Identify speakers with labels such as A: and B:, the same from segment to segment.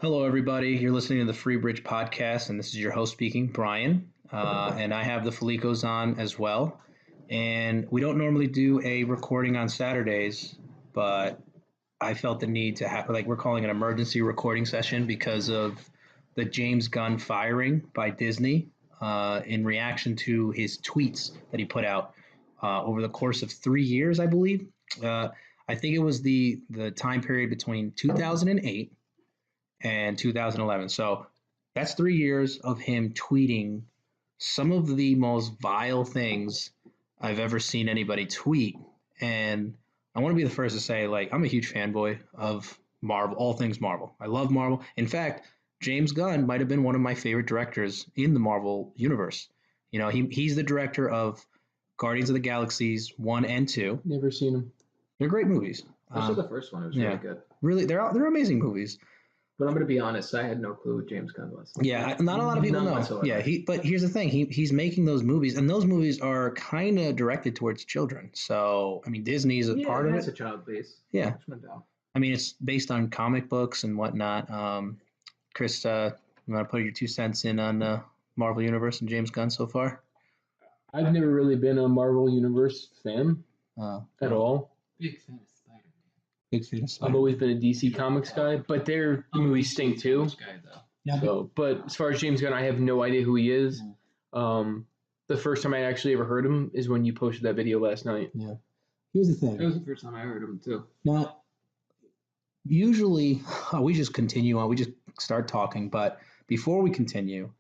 A: Hello, everybody. You're listening to the Free Bridge podcast, and this is your host speaking, Brian. And I have the Felicos on as well. And we don't normally do a recording on Saturdays, but I felt the need to have, we're calling an emergency recording session because of the James Gunn firing by Disney in reaction to his tweets that he put out over the course of 3 years, I believe. I think it was the time period between 2008 and 2011. So that's 3 years of him tweeting some of the most vile things I've ever seen anybody tweet. And I want to be the first to say, I'm a huge fanboy of Marvel, all things Marvel. I love Marvel. In fact, James Gunn might have been one of my favorite directors in the Marvel universe. You know, he's the director of Guardians of the Galaxies 1 and 2.
B: Never seen them.
A: They're great movies.
C: Especially the first one. It was really good.
A: Really, they're amazing movies.
C: But I'm going to be honest, I had no clue who James Gunn was.
A: Yeah, not a lot of people know. Whatsoever. Yeah, but here's the thing: he's making those movies, and those movies are kind of directed towards children. So, I mean, Disney's a part of it.
C: It's a child base.
A: Yeah, I mean, it's based on comic books and whatnot. Chris, you want to put your 2 cents in on Marvel Universe and James Gunn so far?
B: I've never really been a Marvel Universe fan at all.
C: Big fan of Spider-Man.
A: Big fan of Spider-Man.
B: I've always been a DC Comics guy, but their movies stink too.
A: Yeah,
B: but as far as James Gunn, I have no idea who he is. The first time I actually ever heard him is when you posted that video last night.
A: Yeah. Here's the thing.
C: That was the first time I heard him too.
A: Now, usually we just continue on. We just start talking. But before we continue,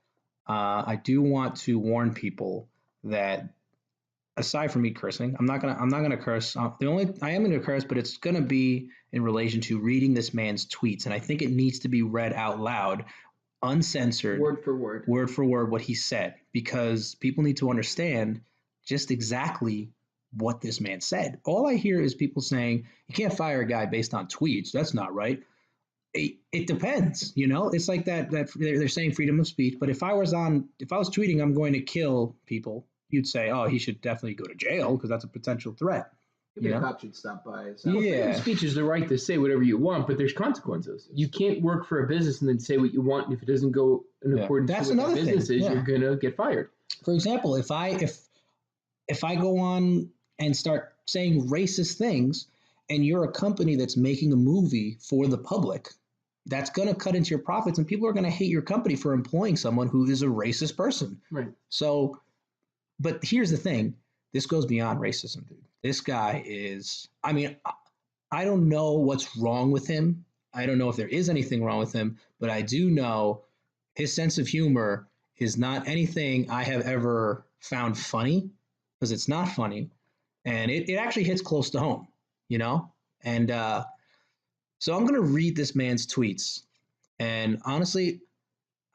A: I do want to warn people that aside from me cursing, I'm not gonna curse. I am gonna curse, but it's gonna be in relation to reading this man's tweets, and I think it needs to be read out loud, uncensored,
C: word for
A: word, what he said, because people need to understand just exactly what this man said. All I hear is people saying you can't fire a guy based on tweets. That's not right. It depends, you know. It's like that they're saying freedom of speech, but if I was tweeting I'm going to kill people, you'd say, oh, he should definitely go to jail because that's a potential threat.
C: Maybe a cop should stop by.
B: So. Yeah, freedom of speech is the right to say whatever you want, but there's consequences. You can't work for a business and then say what you want, and if it doesn't go in accordance with what the business is, you're gonna get fired.
A: For example, if I go on and start saying racist things, and you're a company that's making a movie for the public, that's going to cut into your profits, and people are going to hate your company for employing someone who is a racist person.
B: Right.
A: So, but here's the thing. This goes beyond racism, dude. This guy is, I mean, I don't know what's wrong with him. I don't know if there is anything wrong with him, but I do know his sense of humor is not anything I have ever found funny, because it's not funny. And it actually hits close to home, you know? And so I'm going to read this man's tweets. And honestly,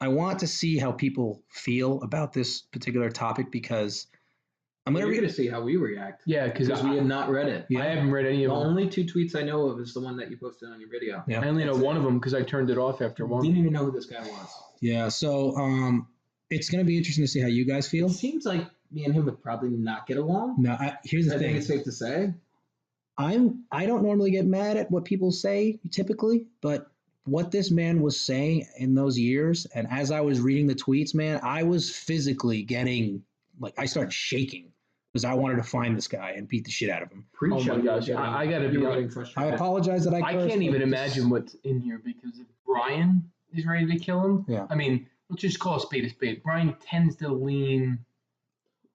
A: I want to see how people feel about this particular topic, because I'm going
C: to see how we react.
B: Yeah, because
C: we have not read it.
B: Yeah. I haven't read any of them.
C: The only 2 tweets I know of is the one that you posted on your video.
B: Yeah. I only know one of them because I turned it off after one.
C: Didn't even know who this guy was.
A: Yeah, so it's going to be interesting to see how you guys feel.
C: It seems like me and him would probably not get along.
A: No, here's the thing. I
C: think it's safe to say.
A: I don't normally get mad at what people say typically, but what this man was saying in those years, and as I was reading the tweets, man, I was physically getting, I started shaking because I wanted to find this guy and beat the shit out of him.
B: Oh my gosh, I got to be
A: frustrated. I apologize that I
B: can't even imagine what's in here, because if Brian is ready to kill him, I mean, let's just call a spade a spade. Brian tends to lean.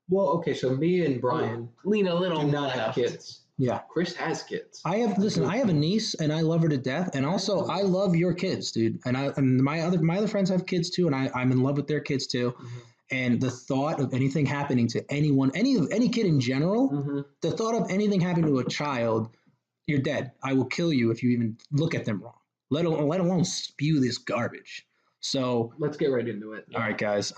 C: Well, okay, so me and Brian
B: lean a little.
C: Do not have kids.
A: Yeah.
C: Chris has kids.
A: I have a niece and I love her to death. And also I love your kids, dude. And my other friends have kids too. And I'm in love with their kids too. Mm-hmm. And the thought of anything happening to anyone, any kid in general, the thought of anything happening to a child, you're dead. I will kill you if you even look at them wrong, let alone spew this garbage. So
C: let's get right into it.
A: All right, guys.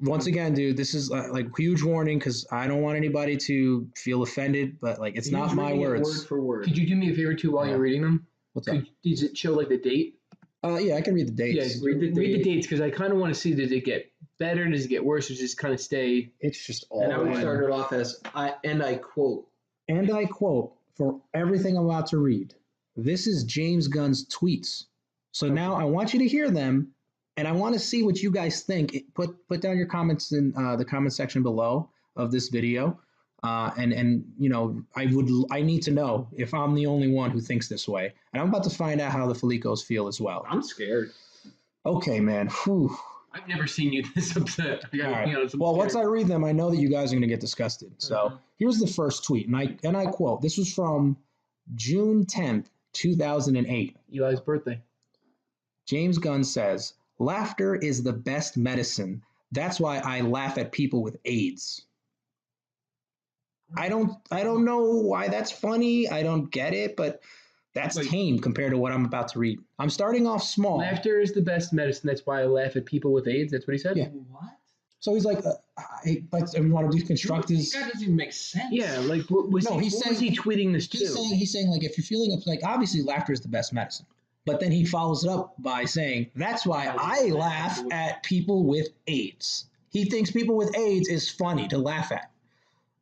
A: Once again, dude, this is huge warning, because I don't want anybody to feel offended, but it's not my words.
C: Word for word.
B: Could you do me a favor too while you're reading them?
A: What's up?
B: Does it show the date?
A: Yeah, I can read the dates.
B: Yeah, read the dates, because I kind of want to see, does it get better, does it get worse, or does it kind of stay?
A: It's just all.
C: And I would start it off as I quote.
A: And I quote, for everything I'm about to read. This is James Gunn's tweets. So now I want you to hear them, and I want to see what you guys think. Put down your comments in the comment section below of this video. And I need to know if I'm the only one who thinks this way. And I'm about to find out how the Felicos feel as well.
C: I'm scared.
A: Okay, man. Whew.
B: I've never seen you this upset.
A: All right. Well, once I read them, I know that you guys are going to get disgusted. So here's the first tweet, and I quote. This was from June 10th, 2008.
B: Eli's birthday.
A: James Gunn says, "Laughter is the best medicine. That's why I laugh at people with AIDS." I don't know why that's funny. I don't get it, but that's tame compared to what I'm about to read. I'm starting off small.
B: Laughter is the best medicine. That's why I laugh at people with AIDS. That's what he said?
A: Yeah.
C: What?
A: So he's like, but we want to deconstruct his...
C: That doesn't even make sense.
B: Yeah, like, what was he tweeting this to?
A: He's saying, like, if you're feeling up, like, obviously laughter is the best medicine. But then he follows it up by saying, that's why I laugh at people with AIDS. He thinks people with AIDS is funny to laugh at.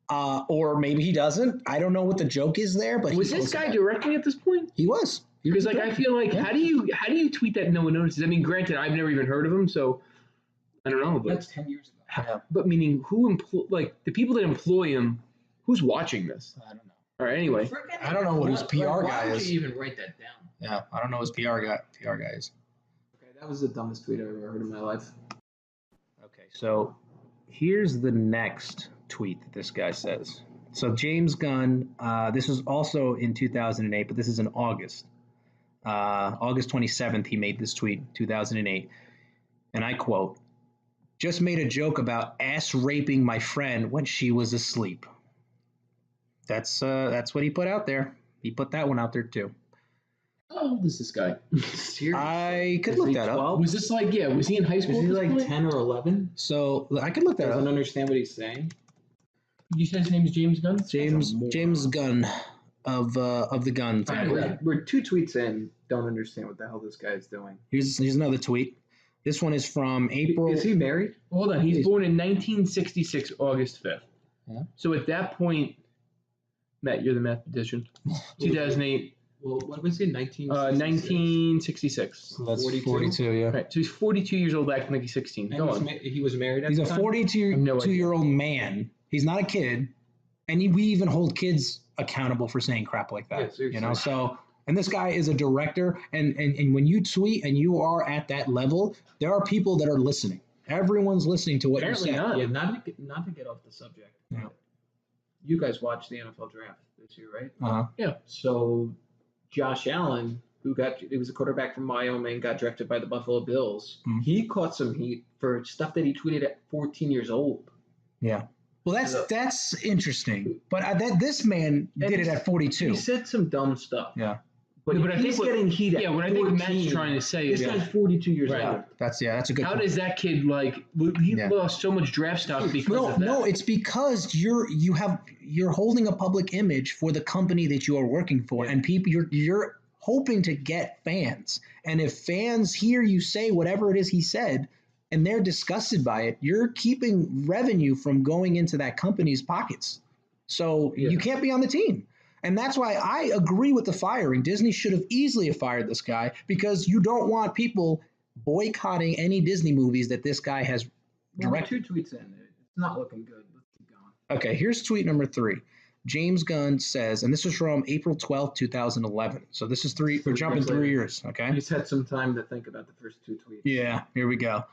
A: Or maybe he doesn't. I don't know what the joke is there, but
B: was this guy directing at this point?
A: He was.
B: Because like I feel like how do you tweet that no one notices? I mean, granted, I've never even heard of him, so I don't know. But
C: that's 10 years ago.
A: Yeah.
B: But meaning who the people that employ him? Who's watching this?
A: I don't know.
B: All right. Anyway,
A: I don't know what his PR guy
C: Why would
A: is.
C: you even write that down?
A: Yeah, I don't know his PR guy is.
C: Okay, that was the dumbest tweet I've ever heard in my life.
A: Okay, so here's the next tweet that this guy says. So James Gunn, this was also in 2008, but this is in August. August 27th, he made this tweet, 2008. And I quote, "Just made a joke about ass raping my friend when she was asleep." That's what he put out there. He put that one out there too.
B: how old is this guy?
C: Seriously?
A: I could look that up.
B: Was this like was he in high school?
C: Was he
B: at this
C: like
B: point?
C: 10 or 11?
A: So I could look that
C: Doesn't
A: up.
C: understand what he's saying.
B: You said his name is James Gunn?
A: James Gunn of the Gun family.
C: We're 2 tweets in. Don't understand what the hell this guy is doing.
A: Here's another tweet. This one is from April.
C: Is he married?
B: Hold on. He's born in 1966, August 5th.
A: Yeah.
B: So at that point, Matt, you're the mathematician. 2008.
C: Well, what was he?
B: 1966.
A: That's
C: 42?
A: 42, yeah.
B: Right. So he's 42 years old, acting like he's 16.
C: And
B: Go on.
C: he was married at
A: He's
C: the
A: a
C: time?
A: 42-year-old man. He's not a kid, and we even hold kids accountable for saying crap like that.
C: Yeah, seriously.
A: So, and this guy is a director, and when you tweet and you are at that level, there are people that are listening. Everyone's listening to what
B: Apparently
A: you say.
B: not.
C: Yeah, not to get off the subject.
A: Yeah.
C: You guys watched the NFL draft this year, right?
A: Uh-huh.
B: Yeah.
C: So Josh Allen, he was a quarterback from Wyoming, got drafted by the Buffalo Bills.
A: Mhm.
C: He caught some heat for stuff that he tweeted at 14 years old.
A: Yeah. Well, that's interesting. But this man did it at 42.
C: He said some dumb stuff.
A: Yeah.
C: But,
B: But I
C: he's
B: think
C: getting heat at
B: Yeah, what I
C: 14.
B: think Matt's trying to say
C: This
B: is
C: guy's 42 years
B: Right.
C: old.
A: That's a good
B: how
A: point.
B: does that kid he lost so much draft stock because of that?
A: No, it's because you're holding a public image for the company that you are working for, and people you're hoping to get fans. And if fans hear you say whatever it is he said, and they're disgusted by it, you're keeping revenue from going into that company's pockets. So you can't be on the team. And that's why I agree with the firing. Disney should have easily fired this guy because you don't want people boycotting any Disney movies that this guy has directed.
C: 2 tweets in. It's not looking good. Let's keep going.
A: Okay, here's tweet number 3. James Gunn says, and this is from April 12th, 2011. So this is we're jumping 3 years, okay?
C: He's had some time to think about the first 2 tweets.
A: Yeah, here we go.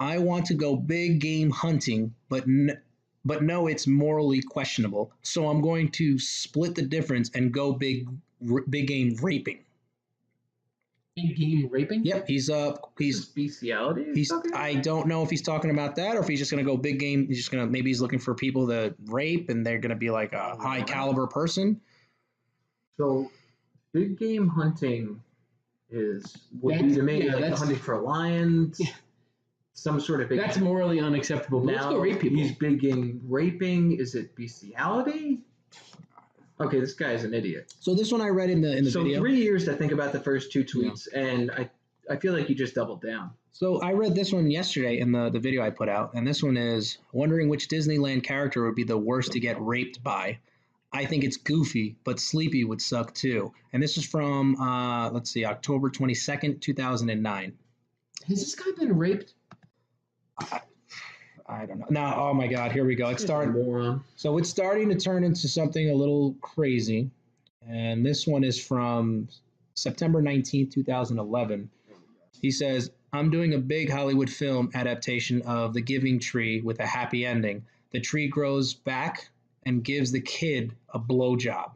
A: "I want to go big game hunting, but no, it's morally questionable. So I'm going to split the difference and go big game raping."
B: In game raping?
A: Yep, he's
C: Bestiality?
A: I don't know if he's talking about that or if he's just going to go big game. Maybe he's looking for people to rape and they're going to be like a high caliber person.
C: So big game hunting would be to me like hunting for lions.
B: Yeah.
C: Some sort of big.
B: That's morally unacceptable. But let's
C: Now
B: go rape people.
C: he's big game raping. Is it bestiality? Okay, this guy is an idiot.
A: So this one I read in the video.
C: 3 years to think about the first 2 tweets, and I feel like you just doubled down.
A: So I read this one yesterday in the video I put out, and this one is wondering which Disneyland character would be the worst to get raped by. I think it's goofy, but Sleepy would suck too. And this is from, let's see, October 22nd, 2009.
B: Has this guy been raped?
A: I don't know. Now, oh my God, here we go. So it's starting to turn into something a little crazy. And this one is from September 19th, 2011. He says, I'm doing a big Hollywood film adaptation of The Giving Tree with a happy ending. The tree grows back and gives the kid a blowjob.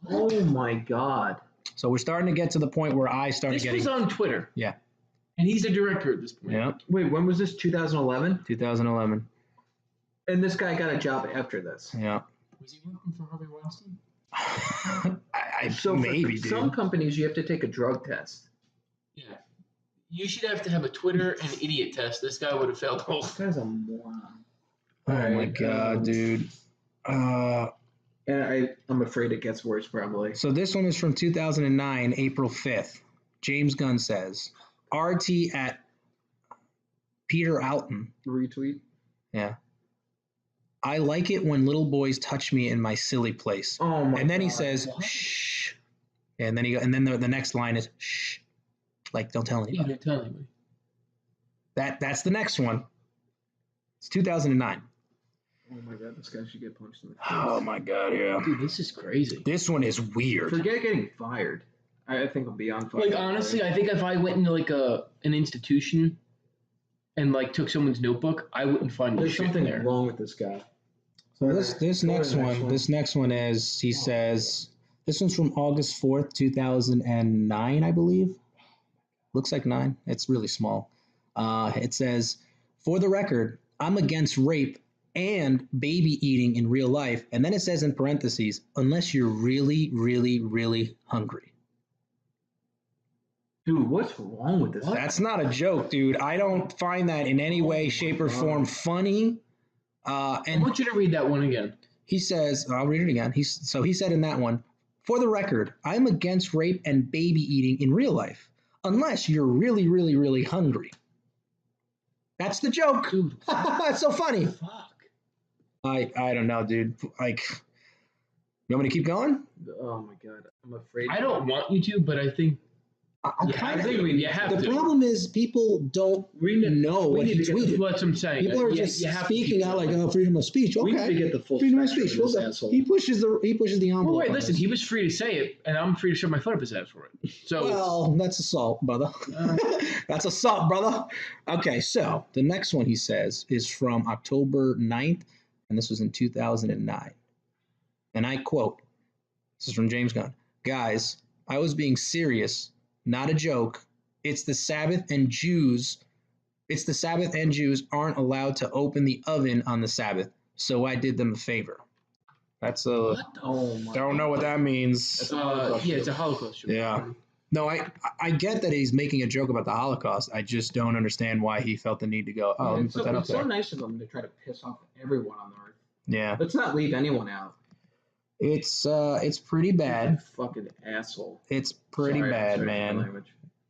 C: Oh my God.
A: So we're starting to get to the point where I started getting...
B: This was on Twitter.
A: Yeah.
B: And he's the director at this point.
A: Yeah.
C: Wait, when was this? 2011?
A: 2011.
C: And this guy got a job after this.
A: Yeah.
B: Was he working for Harvey Weinstein?
C: So
A: maybe,
C: for
A: dude.
C: Some companies, you have to take a drug test.
B: Yeah. You should have to have a Twitter and idiot test. This guy would have failed both.
C: This guy's a moron.
A: Oh my God, dude.
C: And I'm afraid it gets worse, probably.
A: So this one is from 2009, April 5th. James Gunn says, RT at Peter Alton.
C: Retweet.
A: Yeah. I like it when little boys touch me in my silly place.
C: Oh my!
A: And then
C: God.
A: He says, "Shh," and then the next line is, "Shh," like don't tell anybody.
B: Yeah, don't tell anybody.
A: That's the next one. It's 2009.
C: Oh my God, this guy should get punched in the face.
A: Oh my God, yeah.
B: Dude, this is crazy.
A: This one is weird.
C: Forget getting fired. I think I'll be on fire.
B: Like honestly, I think if I went into like an institution and like took someone's notebook, I wouldn't find
C: there's something
B: there.
C: wrong with this guy.
A: So this next one is, he says, this one's from August 4th, 2009, I believe. Looks like 9. It's really small. It says, for the record, I'm against rape and baby eating in real life. And then it says in parentheses, unless you're really, really, really hungry.
C: Dude, what's wrong with this?
A: That's not a joke, dude. I don't find that in any way, shape, or form funny. And
B: I want you to read that one again.
A: He says, I'll read it again. He said in that one, for the record, I'm against rape and baby eating in real life, unless you're really, really, really hungry. That's the joke.
B: Dude,
A: that's so funny.
B: Fuck.
A: I don't know, dude. Like, you want me to keep going?
C: Oh my God, I'm afraid.
B: I don't want you to, but I think.
A: I think
B: you have
A: the
B: to.
A: problem is people don't know what he tweeted.
B: That's what I'm saying.
A: People are just speaking out like, freedom of speech. Okay,
C: we need to get the full
A: freedom of speech.
C: He
A: pushes the envelope.
B: Well, wait, listen. He was free to say it, and I'm free to shove my foot up his ass for it. So,
A: well, that's assault, brother. That's assault, brother. Okay, so the next one he says is from October 9th, and this was in 2009. And I quote, this is from James Gunn. Guys, I was being serious. Not a joke. It's the Sabbath and Jews aren't allowed to open the oven on the Sabbath, so I did them a favor. That's a.
C: What? Oh my!
A: Don't know what that means.
B: yeah, it's a Holocaust joke.
A: Yeah. No, I get that he's making a joke about the Holocaust. I just don't understand why he felt the need to go, let me put that up there.
C: It's so nice of him to try to piss off everyone on the earth.
A: Yeah.
C: Let's not leave anyone out.
A: It's pretty bad.
C: You fucking asshole.
A: It's pretty bad, man.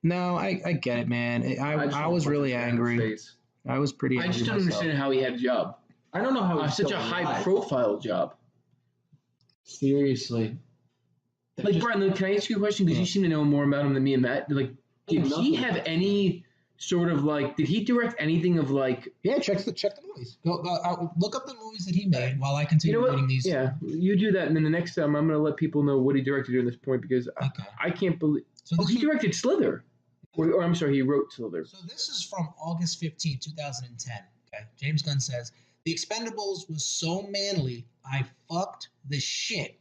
A: No, I get it, man. I was really angry. I was pretty angry.
B: I just don't understand how he had a job.
C: I don't know how he's
B: such a high-profile job. Seriously. Like, Brian, can I ask you a question? Because you seem to know more about him than me and Matt. Like, did he have any sort of like? Did he direct anything of like?
A: Yeah, check the movies. Go look up the movies that he made while I continue reading these.
B: Yeah, you do that, and then the next time I'm going to let people know what he directed during this point because I can't believe. So he directed Slither, or I'm sorry, he wrote Slither.
A: So this is from August 15, 2010. Okay, James Gunn says The Expendables was so manly, I fucked the shit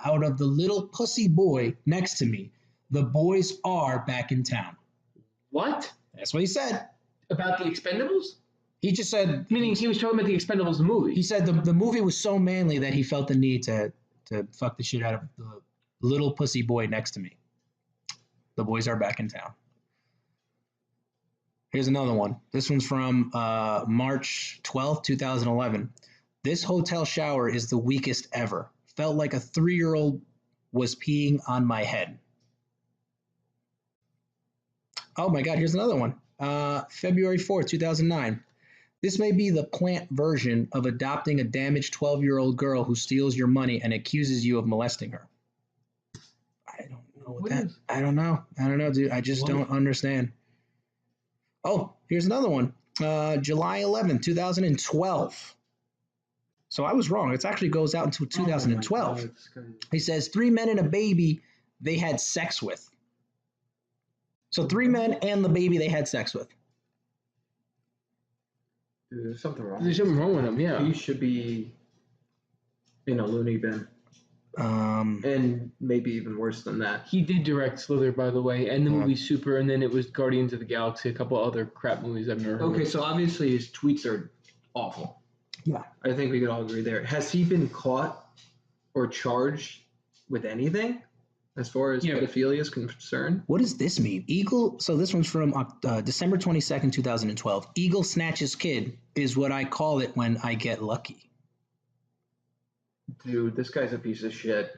A: out of the little pussy boy next to me. The boys are back in town.
B: What?
A: That's what he said.
B: About the Expendables?
A: He just said...
B: Meaning he was talking about the Expendables, the movie.
A: He said the movie was so manly that he felt the need to fuck the shit out of the little pussy boy next to me. The boys are back in town. Here's another one. This one's from March 12th, 2011. This hotel shower is the weakest ever. Felt like a 3-year-old was peeing on my head. Oh my God, here's another one. February 4th, 2009. This may be the plant version of adopting a damaged 12-year-old girl who steals your money and accuses you of molesting her. I don't know what that is. I don't know, dude. I just don't understand. Oh, here's another one. July 11th, 2012. So I was wrong. It actually goes out until 2012. He says 3 men and a baby they had sex with. So 3 men and the baby they had sex with.
C: Dude, there's something wrong.
B: There's something wrong with him, yeah.
C: He should be in a loony bin. And maybe even worse than that.
B: He did direct Slither, by the way, and the movie Super, and then it was Guardians of the Galaxy, a couple other crap movies I've never heard of.
C: Okay, so obviously his tweets are awful.
A: Yeah.
C: I think we could all agree there. Has he been caught or charged with anything as far as pedophilia is concerned?
A: What does this mean? Eagle, so this one's from December 22nd, 2012. Eagle snatches kid is what I call it when I get lucky.
C: Dude, this guy's a piece of shit.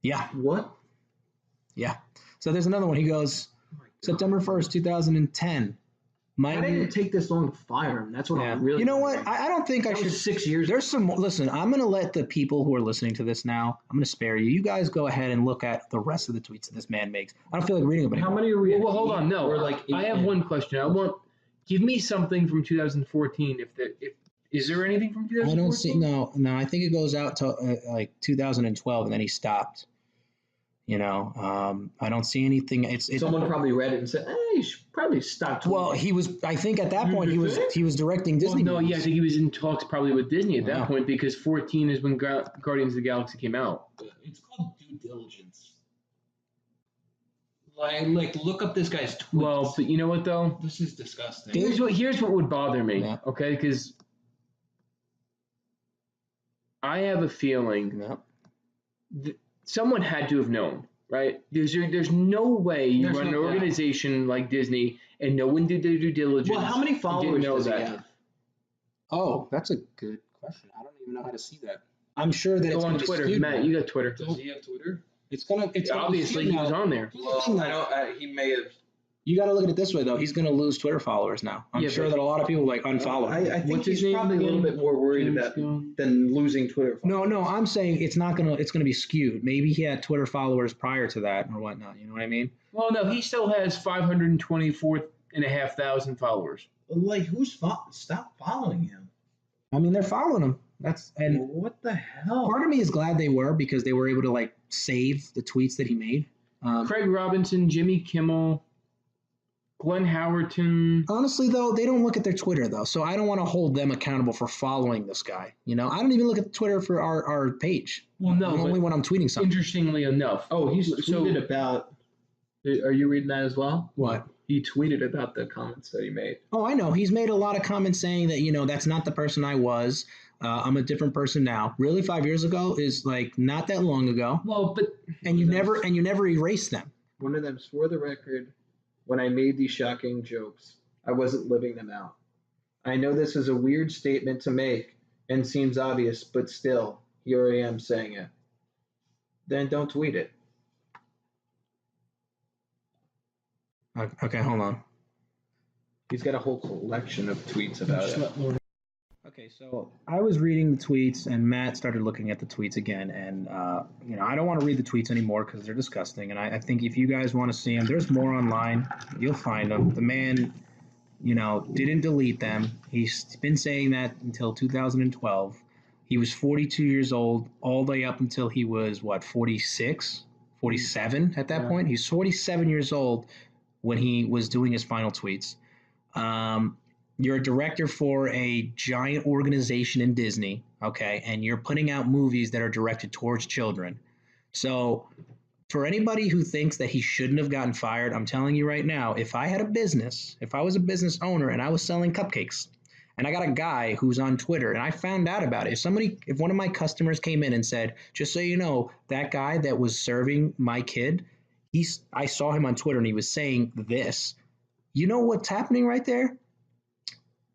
A: Yeah.
C: What?
A: Yeah. So there's another one. He goes, September 1st, 2010.
C: Why didn't it take this long to fire him? That's what I'm really...
A: You know what? I don't think I should...
C: 6 years.
A: There's some... Listen, I'm going to let the people who are listening to this now, I'm going to spare you. You guys go ahead and look at the rest of the tweets that this man makes. I don't feel like reading them anymore.
C: How many are we...
B: Well, hold on. No. I have one question. Give me something from 2014 Is there anything from 2014?
A: I don't see. No. I think it goes out to like 2012, and then he stopped. I don't see anything.
C: Someone probably read it and said, you should probably stop.
A: Well, he was. I think at that point he was directing Disney.
B: Well, no, yeah, I think he was in talks probably with Disney at that point because 14 is when Guardians of the Galaxy came out.
C: It's called due diligence. Like look up this guy's tweets.
B: Well, but you know what though?
C: This is disgusting.
B: Here's what would bother me. Okay, because I have a feeling someone had to have known, right? There's no way you run an organization like Disney and no one did their due diligence.
C: Well, how many followers does he have?
A: Oh, that's a good question. I don't even know how to see that. I'm sure that it's
B: on Twitter. Matt, you got Twitter.
C: Does he have Twitter?
A: It's
B: obviously he was on there.
C: Well, he may have.
A: You got to look at it this way, though. He's going to lose Twitter followers now. I'm sure that a lot of people unfollow him.
C: I think he's probably a little bit more worried about than losing Twitter followers.
A: No, I'm saying it's going to be skewed. Maybe he had Twitter followers prior to that or whatnot. You know what I mean?
B: Well, no, he still has 524,500 followers.
C: Like, stop following him?
A: I mean, they're following him.
C: What the hell?
A: Part of me is glad they were because they were able to save the tweets that he made.
B: Craig Robinson, Jimmy Kimmel, Glenn Howerton.
A: Honestly, though, they don't look at their Twitter, though, so I don't want to hold them accountable for following this guy. I don't even look at Twitter for our page.
B: Well, no.
A: Only when I'm tweeting something.
B: Interestingly enough.
C: Oh, he's tweeted about... Are you reading that as well?
A: What?
C: He tweeted about the comments that he made.
A: Oh, I know. He's made a lot of comments saying that, that's not the person I was. I'm a different person now. Really, 5 years ago is not that long ago.
B: Well, but...
A: And you never erased them.
C: One of them swore the record... When I made these shocking jokes, I wasn't living them out. I know this is a weird statement to make and seems obvious, but still, here I am saying it. Then don't tweet it.
A: Okay, hold on.
C: He's got a whole collection of tweets about it.
A: Okay, so I was reading the tweets, and Matt started looking at the tweets again, and I don't want to read the tweets anymore because they're disgusting, and I think if you guys want to see them, there's more online. You'll find them. The man, didn't delete them. He's been saying that until 2012. He was 42 years old all the way up until he was, 46, 47 at that point? He's 47 years old when he was doing his final tweets. You're a director for a giant organization in Disney, okay, and you're putting out movies that are directed towards children. So for anybody who thinks that he shouldn't have gotten fired, I'm telling you right now, if I was a business owner and I was selling cupcakes and I got a guy who's on Twitter and I found out about it, if one of my customers came in and said, just so you know, that guy that was serving my kid, I saw him on Twitter and he was saying this. You know what's happening right there?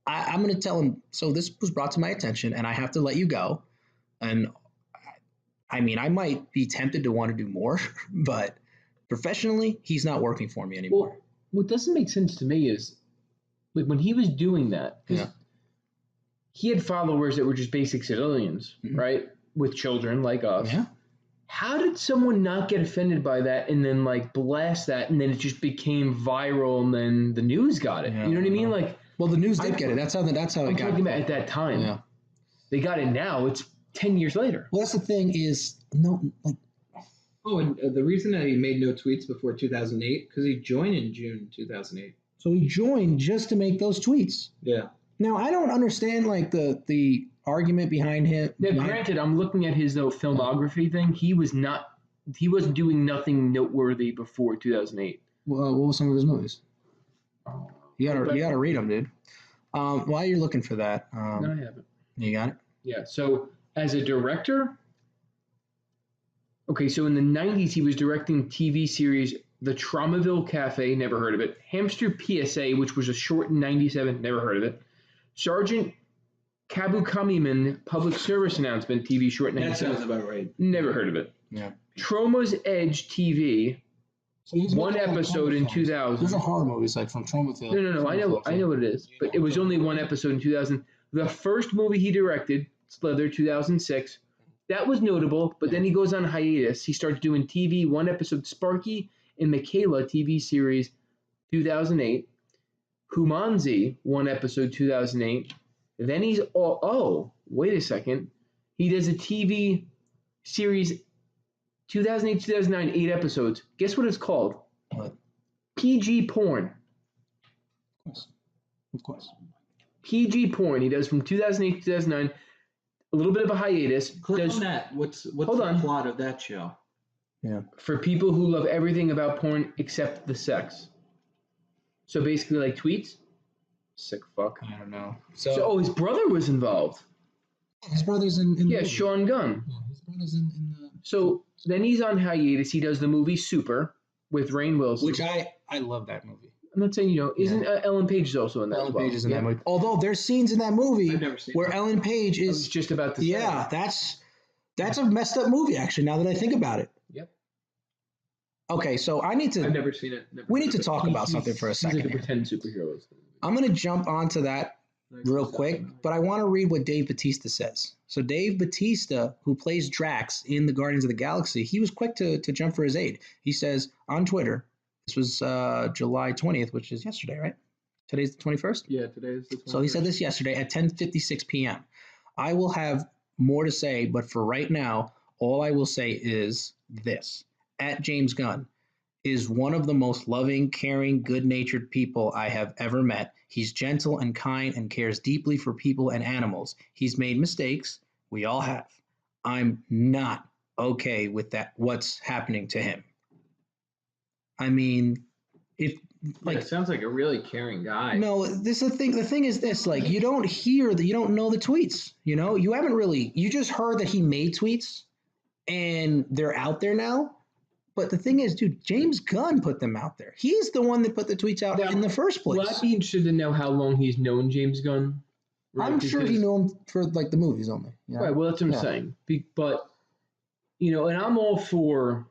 A: I'm going to tell him, so this was brought to my attention and I have to let you go. And I mean, I might be tempted to want to do more, but professionally, he's not working for me anymore.
B: Well, what doesn't make sense to me is, like when he was doing that,
A: Yeah.
B: he had followers that were just basic civilians, right, with children like us.
A: Yeah.
B: How did someone not get offended by that and then like blast that and then it just became viral and then the news got it?
A: Yeah,
B: You know what I mean? Like,
A: well, the news did get it. That's how
B: I'm
A: it got.
B: talking about at that time.
A: Yeah.
B: They got it now. It's 10 years later.
A: Well, that's the thing is no like.
C: Oh, and the reason that he made no tweets before 2008 because he joined in June 2008.
A: So he joined just to make those tweets.
C: Yeah.
A: Now I don't understand like the argument behind him.
B: Now, granted, I'm looking at his filmography thing. He wasn't doing nothing noteworthy before 2008.
A: Well, what were some of his movies? You gotta read them, dude. While you're looking for that,
B: No, I haven't.
A: you got it.
B: Yeah. So as a director, okay. So in the 90s, he was directing TV series The Traumaville Cafe. Never heard of it. Hamster PSA, which was a short in '97. Never heard of it. Sergeant Kabukamiman Public Service Announcement TV short in
C: That
B: '97.
C: sounds about right.
B: Never heard of it.
A: Yeah.
B: Trauma's Edge TV.
A: So he's
B: One
A: making, like,
B: episode in
A: horror films.
B: 2000.
A: Those are horror movies, like from Traumaville.
B: No. I know what it is, but it was only one episode in 2000. The first movie he directed, Slither, 2006. That was notable, but then he goes on hiatus. He starts doing TV, one episode Sparky and Michaela TV series, 2008. Humanzi, one episode, 2008. Then he's wait a second. He does a TV series 2008, 2009, 8 episodes. Guess what it's called?
A: What?
B: PG porn.
A: Of course.
B: PG porn. He does from 2008 to 2009. A little bit of a hiatus.
C: Click on that. What's
B: Hold
C: the
B: on.
C: plot of that show?
A: Yeah.
B: For people who love everything about porn except the sex. So basically, like tweets. Sick fuck.
A: I don't know.
B: So his brother was involved.
A: His brother's in
B: Yeah,
A: the movie.
B: Sean Gunn.
A: Yeah, his brother's in the
B: So then he's on hiatus. He does the movie Super with Rainn Wilson.
A: which I love that movie.
B: I'm not saying isn't Ellen Page is also in that?
A: Ellen
B: as well?
A: Page is in
B: Yeah.
A: that movie. Although there's scenes in that movie
C: I've never seen
A: where
C: it.
A: Ellen Page
B: I was
A: is
B: just about to say.
A: yeah, that's a messed up movie actually. Now that I think about it.
B: Yep.
A: Okay, so I need
C: I've
A: to.
C: never seen it.
A: We need to talk about something for a
B: He's
A: second.
B: like a
A: here.
B: pretend superhero.
A: I'm gonna jump onto that real quick, but I want to read what Dave Bautista says. So Dave Bautista, who plays Drax in the Guardians of the Galaxy, he was quick to jump for his aid. He says on Twitter, this was July 20th, which is yesterday, right? Today's the 21st?
C: Yeah, today is the 21st.
A: So he said this yesterday at 10:56 p.m. I will have more to say, but for right now, all I will say is this. At James Gunn is one of the most loving, caring, good-natured people I have ever met. He's gentle and kind and cares deeply for people and animals. He's made mistakes. We all have. I'm not okay with that, what's happening to him. I mean, if like
C: it sounds like a really caring guy.
A: no, this is the thing. The thing is this: like, you don't hear that, you don't know the tweets. You haven't really. You just heard that he made tweets, and they're out there now. But the thing is, dude, James Gunn put them out there. He's the one that put the tweets out
B: Now,
A: in the first place.
B: Well, I'd be interested to know how long he's known James Gunn. Right?
A: I'm sure he
B: Because-
A: knew him for like the movies only. Yeah.
B: Right. Well, that's what I'm
A: Yeah.
B: saying. But and I'm all for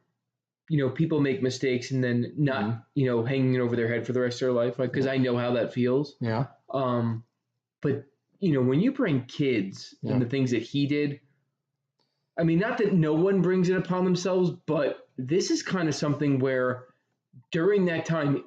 B: people make mistakes and then not hanging it over their head for the rest of their life, like because I know how that feels.
A: Yeah.
B: But when you bring kids
A: Yeah.
B: and the things that he did, I mean, not that no one brings it upon themselves, but this is kind of something where during that time,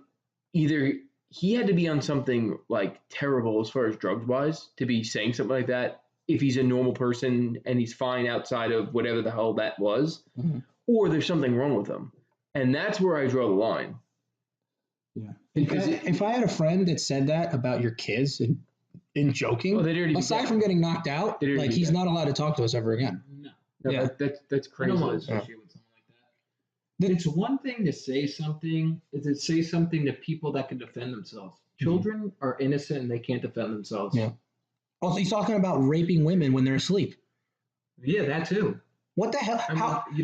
B: either he had to be on something like terrible as far as drugs wise to be saying something like that if he's a normal person and he's fine outside of whatever the hell that was,
A: Mhm.
B: or there's something wrong with him. And that's where I draw the line.
A: Yeah.
B: Because
A: If I had a friend that said that about your kids and in joking,
B: they'd already be
A: aside
B: dead.
A: from getting knocked out,
B: They'd already
A: like
B: be
A: he's
B: dead.
A: not allowed to talk to us ever again.
C: No.
B: No,
A: Yeah.
B: that's
C: I
B: crazy.
C: don't want to
A: Yeah.
C: associate with someone like that. It's one thing to say something, is to say something to people that can defend themselves. Children are innocent and they can't defend themselves.
A: Yeah. Also, he's talking about raping women when they're asleep.
C: Yeah, that too.
A: What the hell?
C: I mean,
A: How?
C: you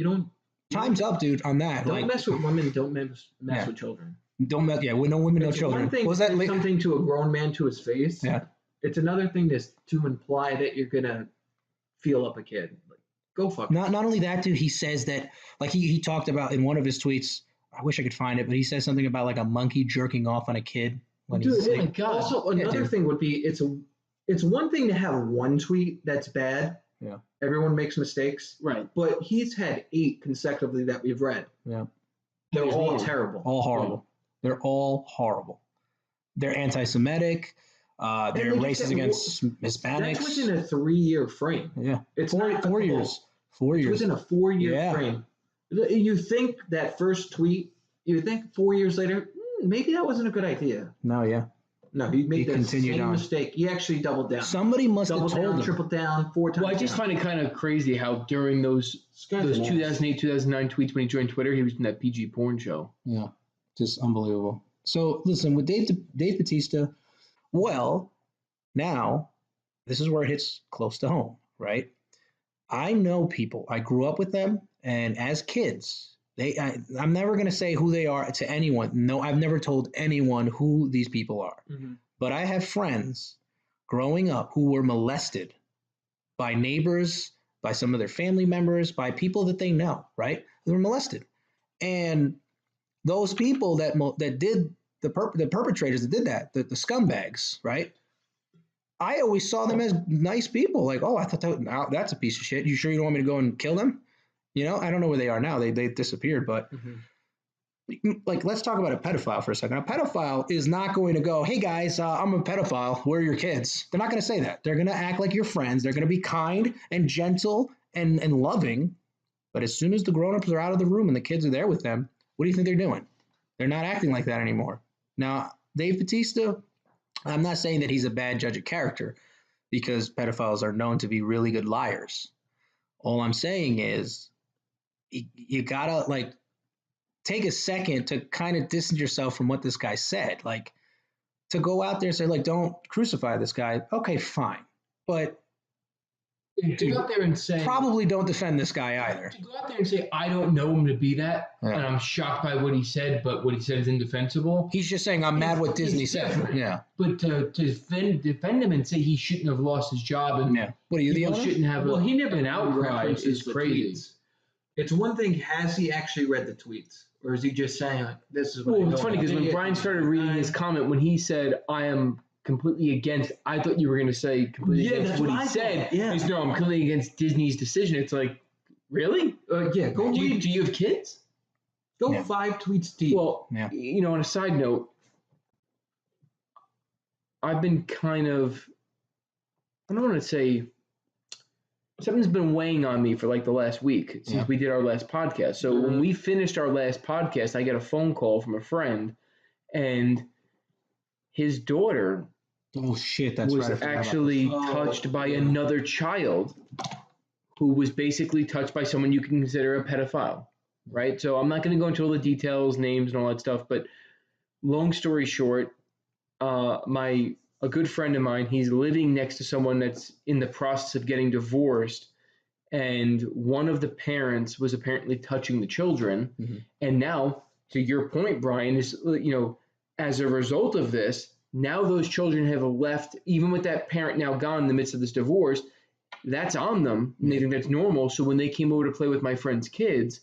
C: don't
A: Time's up, dude, on that.
C: don't
A: Like,
C: mess with women, don't mess
A: Yeah.
C: with children.
A: don't mess. Yeah, with no women, no
C: It's
A: children.
C: one thing
A: Was
C: to
A: that
C: say
A: late?
C: something to a grown man to his face.
A: Yeah.
C: It's another thing to imply that you're gonna feel up a kid. Like, go fuck.
A: Not only that, dude. He says that, like, he talked about in one of his tweets. I wish I could find it, but he says something about like a monkey jerking off on a kid when
B: Dude,
A: he's
B: oh my
A: like,
B: God.
C: Also, another thing would be it's one thing to have one tweet that's bad.
A: Yeah.
C: Everyone makes mistakes.
B: Right.
C: But he's had 8 consecutively that we've read.
A: Yeah.
C: They're
B: He's
C: all
B: wrong.
C: terrible.
A: all horrible. They're all horrible. They're anti-Semitic. They're
C: like you
A: racist
C: said,
A: against Hispanics.
C: That's within a 3-year frame.
A: Yeah.
C: It's
A: four
C: not a couple.
A: years. 4
C: It's
A: years.
C: within a 4-year
A: Yeah.
C: frame. You think that first tweet, you think 4 years later, maybe that wasn't a good idea.
A: No, yeah.
C: No, he made
A: He
C: the
A: continued
C: same
A: on.
C: mistake. He actually doubled down.
A: Somebody must have
C: Doubled
A: told
C: down,
A: him.
C: tripled down, 4 times.
B: Well, I just
C: down.
B: find it kind of crazy how during those
C: This guy's an ass.
B: 2008, 2009 tweets when he joined Twitter, he was in that PG porn show.
A: Yeah, just unbelievable. So listen, with Dave Bautista, well, now this is where it hits close to home, right? I know people. I grew up with them, and as kids, I'm never going to say who they are to anyone. No, I've never told anyone who these people are.
B: Mm-hmm.
A: But I have friends growing up who were molested by neighbors, by some of their family members, by people that they know, right? They were molested. And those people that did the perpetrators that did that, the scumbags, right? I always saw them as nice people. Like, oh, I thought that's a piece of shit. You sure you don't want me to go and kill them? You know, I don't know where they are now. They disappeared, but like, let's talk about a pedophile for a second. A pedophile is not going to go, hey guys, I'm a pedophile. Where are your kids? They're not going to say that. They're going to act like your friends. They're going to be kind and gentle and loving. But as soon as the grown-ups are out of the room and the kids are there with them, what do you think they're doing? They're not acting like that anymore. Now, Dave Bautista, I'm not saying that he's a bad judge of character because pedophiles are known to be really good liars. All I'm saying is you gotta like take a second to kind of distance yourself from what this guy said. Like to go out there and say, like, don't crucify this guy. Okay, fine. But
B: To go out there and say,
A: probably don't defend this guy either.
B: to go out there and say, I don't know him to be that,
A: Yeah.
B: and I'm shocked by what he said, but what he said is indefensible.
A: He's just saying, I'm mad what Disney
B: It's
A: said.
B: different.
A: Yeah.
B: But to defend him and say he shouldn't have lost his job and
A: Yeah. What are you, the
B: people
A: owner?
B: shouldn't have
C: Well, he never
B: an outcry
C: references
B: is
C: the
B: crazy.
C: tweets. It's one thing, has he actually read the tweets? Or is he just saying, like, this is what I
B: Well,
C: know
B: it's funny
C: about
B: because when
C: it?
B: Brian started reading his comment, when he said, I am completely against, I thought you were going to say completely
C: Yeah,
B: against
C: that's
B: what
C: what
B: he
C: I
B: said.
C: thought, yeah.
B: He's, no, I'm completely against Disney's decision. It's like, really?
C: Yeah, go
B: Do
C: read.
B: you have kids?
C: Go
A: Yeah.
C: 5 tweets deep.
B: Well,
A: Yeah.
B: you know, on a side note, I've been kind of, I don't want to say, something's been weighing on me for like the last week since
A: Yeah.
B: we did our last podcast. So when we finished our last podcast, I get a phone call from a friend, and his daughter
A: Oh, shit. That's
B: was
A: right. I forgot about
B: actually
C: this. Oh,
B: touched by
C: yeah.
B: another child who was basically touched by someone you can consider a pedophile, right? So I'm not going to go into all the details, names, and all that stuff, but long story short, a good friend of mine, he's living next to someone that's in the process of getting divorced, and one of the parents was apparently touching the children,
A: Mhm.
B: and now, to your point, Brian, is, you know, as a result of this, now those children have left, even with that parent now gone in the midst of this divorce, that's on them, and they think that's normal. So when they came over to play with my friend's kids,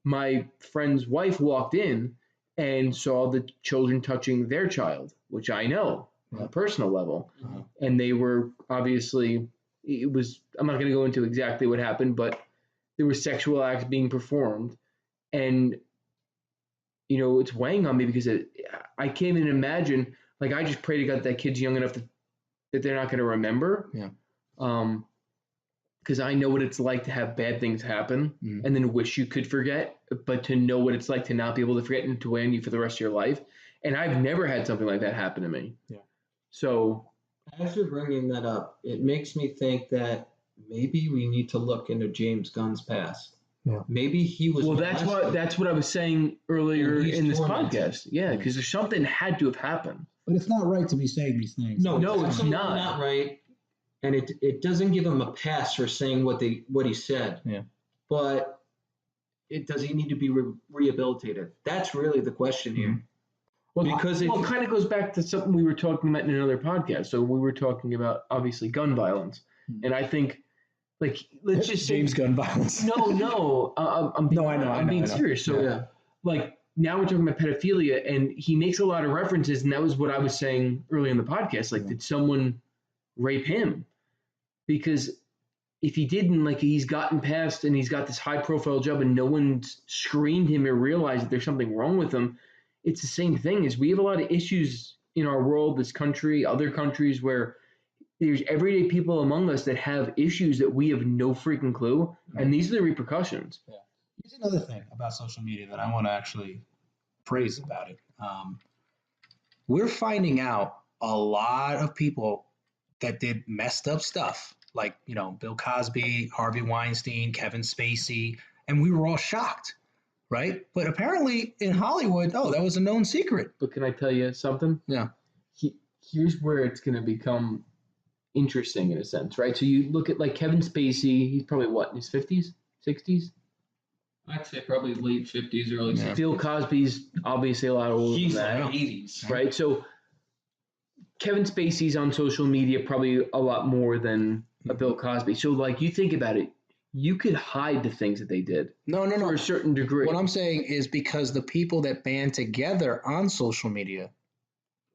B: my friend's wife walked in and saw the children touching their child, which I know on a personal level.
A: Uh-huh.
B: And they were obviously, it was, I'm not going to go into exactly what happened, but there were sexual acts being performed. And, you know, it's weighing on me because I can't even imagine, like, I just pray to God that kid's young enough that they're not going to remember.
A: Yeah.
B: Because I know what it's like to have bad things happen
A: Mhm.
B: and then wish you could forget, but to know what it's like to not be able to forget and to weigh on you for the rest of your life. And I've never had something like that happen to me.
A: Yeah.
B: So,
C: As you're bringing that up, it makes me think that maybe we need to look into James Gunn's past.
A: Yeah.
C: Maybe he was.
B: well, that's what I was saying earlier
C: And he's
B: in this
C: tormented.
B: podcast. Yeah, because there's something had to have happened.
A: But it's not right to be saying these things.
B: No, it's
C: absolutely
B: not.
C: right. And it doesn't give him a pass for saying what he said.
A: Yeah.
C: But does he need to be rehabilitated? That's really the question here.
B: Well,
C: Because
B: it kind of goes back to something we were talking about in another podcast. So we were talking about, obviously, gun violence. And I think, like, let's just say,
A: James Gunn violence.
B: No, I'm being,
A: No, I know,
B: I'm being
A: I know.
B: serious. So,
C: Yeah.
B: like, now we're talking about pedophilia, and he makes a lot of references, and that was what I was saying earlier in the podcast. Like, did someone rape him? Because if he didn't, like, he's gotten past and he's got this high-profile job and no one's screened him or realized that there's something wrong with him, it's the same thing. Is we have a lot of issues in our world, this country, other countries, where there's everyday people among us that have issues that we have no freaking clue, and these are the repercussions.
A: Yeah. Here's another thing about social media that I want to actually praise about it. We're finding out a lot of people that did messed up stuff, like, you know, Bill Cosby, Harvey Weinstein, Kevin Spacey, and we were all shocked, right? But apparently in Hollywood, that was a known secret.
B: But can I tell you something?
A: Yeah.
B: Here's where it's going to become interesting in a sense, right? So you look at like Kevin Spacey, he's probably what, in his 50s, 60s?
C: I'd say probably late 50s, early 60s.
B: Bill Cosby's obviously a lot older
C: He's
B: than that.
C: like 80s.
B: Right? So Kevin Spacey's on social media probably a lot more than a Bill Cosby. So, like, you think about it, you could hide the things that they did.
A: No.
B: For a certain degree.
A: What I'm saying is because the people that band together on social media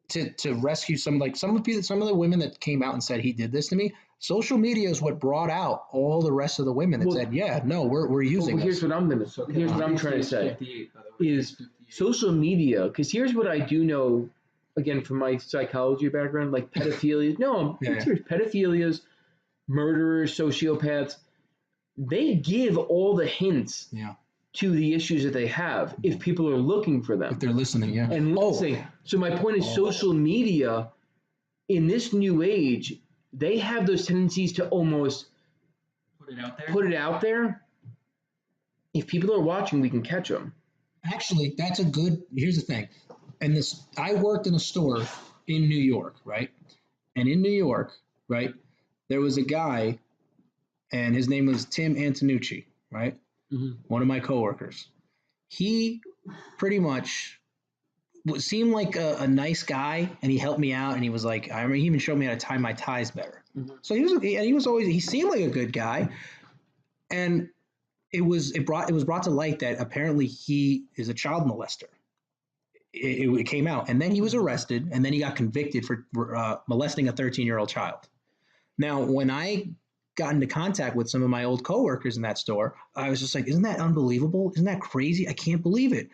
A: to rescue some of the women that came out and said he did this to me, social media is what brought out all the rest of the women that said, we're using this.
B: Here's what I'm trying to say is social media, because here's what I do know, again, from my psychology background, like pedophilia. No, I'm serious. Pedophilias, murderers, sociopaths, they give all the hints to the issues that they have if people are looking for them.
A: If they're listening,
B: And listening. So my point is social media, in this new age, they have those tendencies to almost put it out there. If people are watching, we can catch them.
A: Actually, here's the thing. And I worked in a store in New York, right? And in New York, right, there was a guy, and his name was Tim Antonucci, right? Mm-hmm. One of my coworkers. He pretty much seemed like a nice guy, and he helped me out, and he was like, I remember he even showed me how to tie my ties better. Mm-hmm. So he seemed like a good guy, and it was brought to light that apparently he is a child molester. It came out, and then he was arrested, and then he got convicted for molesting a 13-year-old child. Now, when I got into contact with some of my old coworkers in that store, I was just like, isn't that unbelievable? Isn't that crazy? I can't believe it.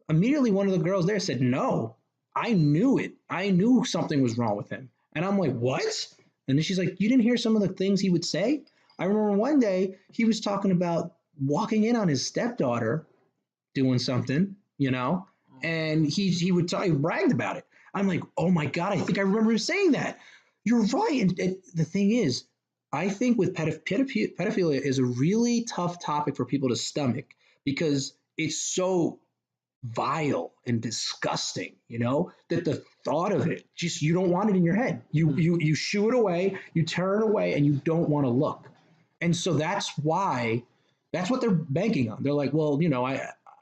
A: Immediately, one of the girls there said, no, I knew it. I knew something was wrong with him. And I'm like, what? And then she's like, you didn't hear some of the things he would say? I remember one day he was talking about walking in on his stepdaughter doing something, and he bragged about it. I'm like, oh my God, I think I remember him saying that. You're right. And the thing is, I think with pedophilia is a really tough topic for people to stomach because it's so vile and disgusting, that the thought of it, just you don't want it in your head. You shoo it away, you turn away, and you don't want to look. And so that's what they're banking on. They're like, well,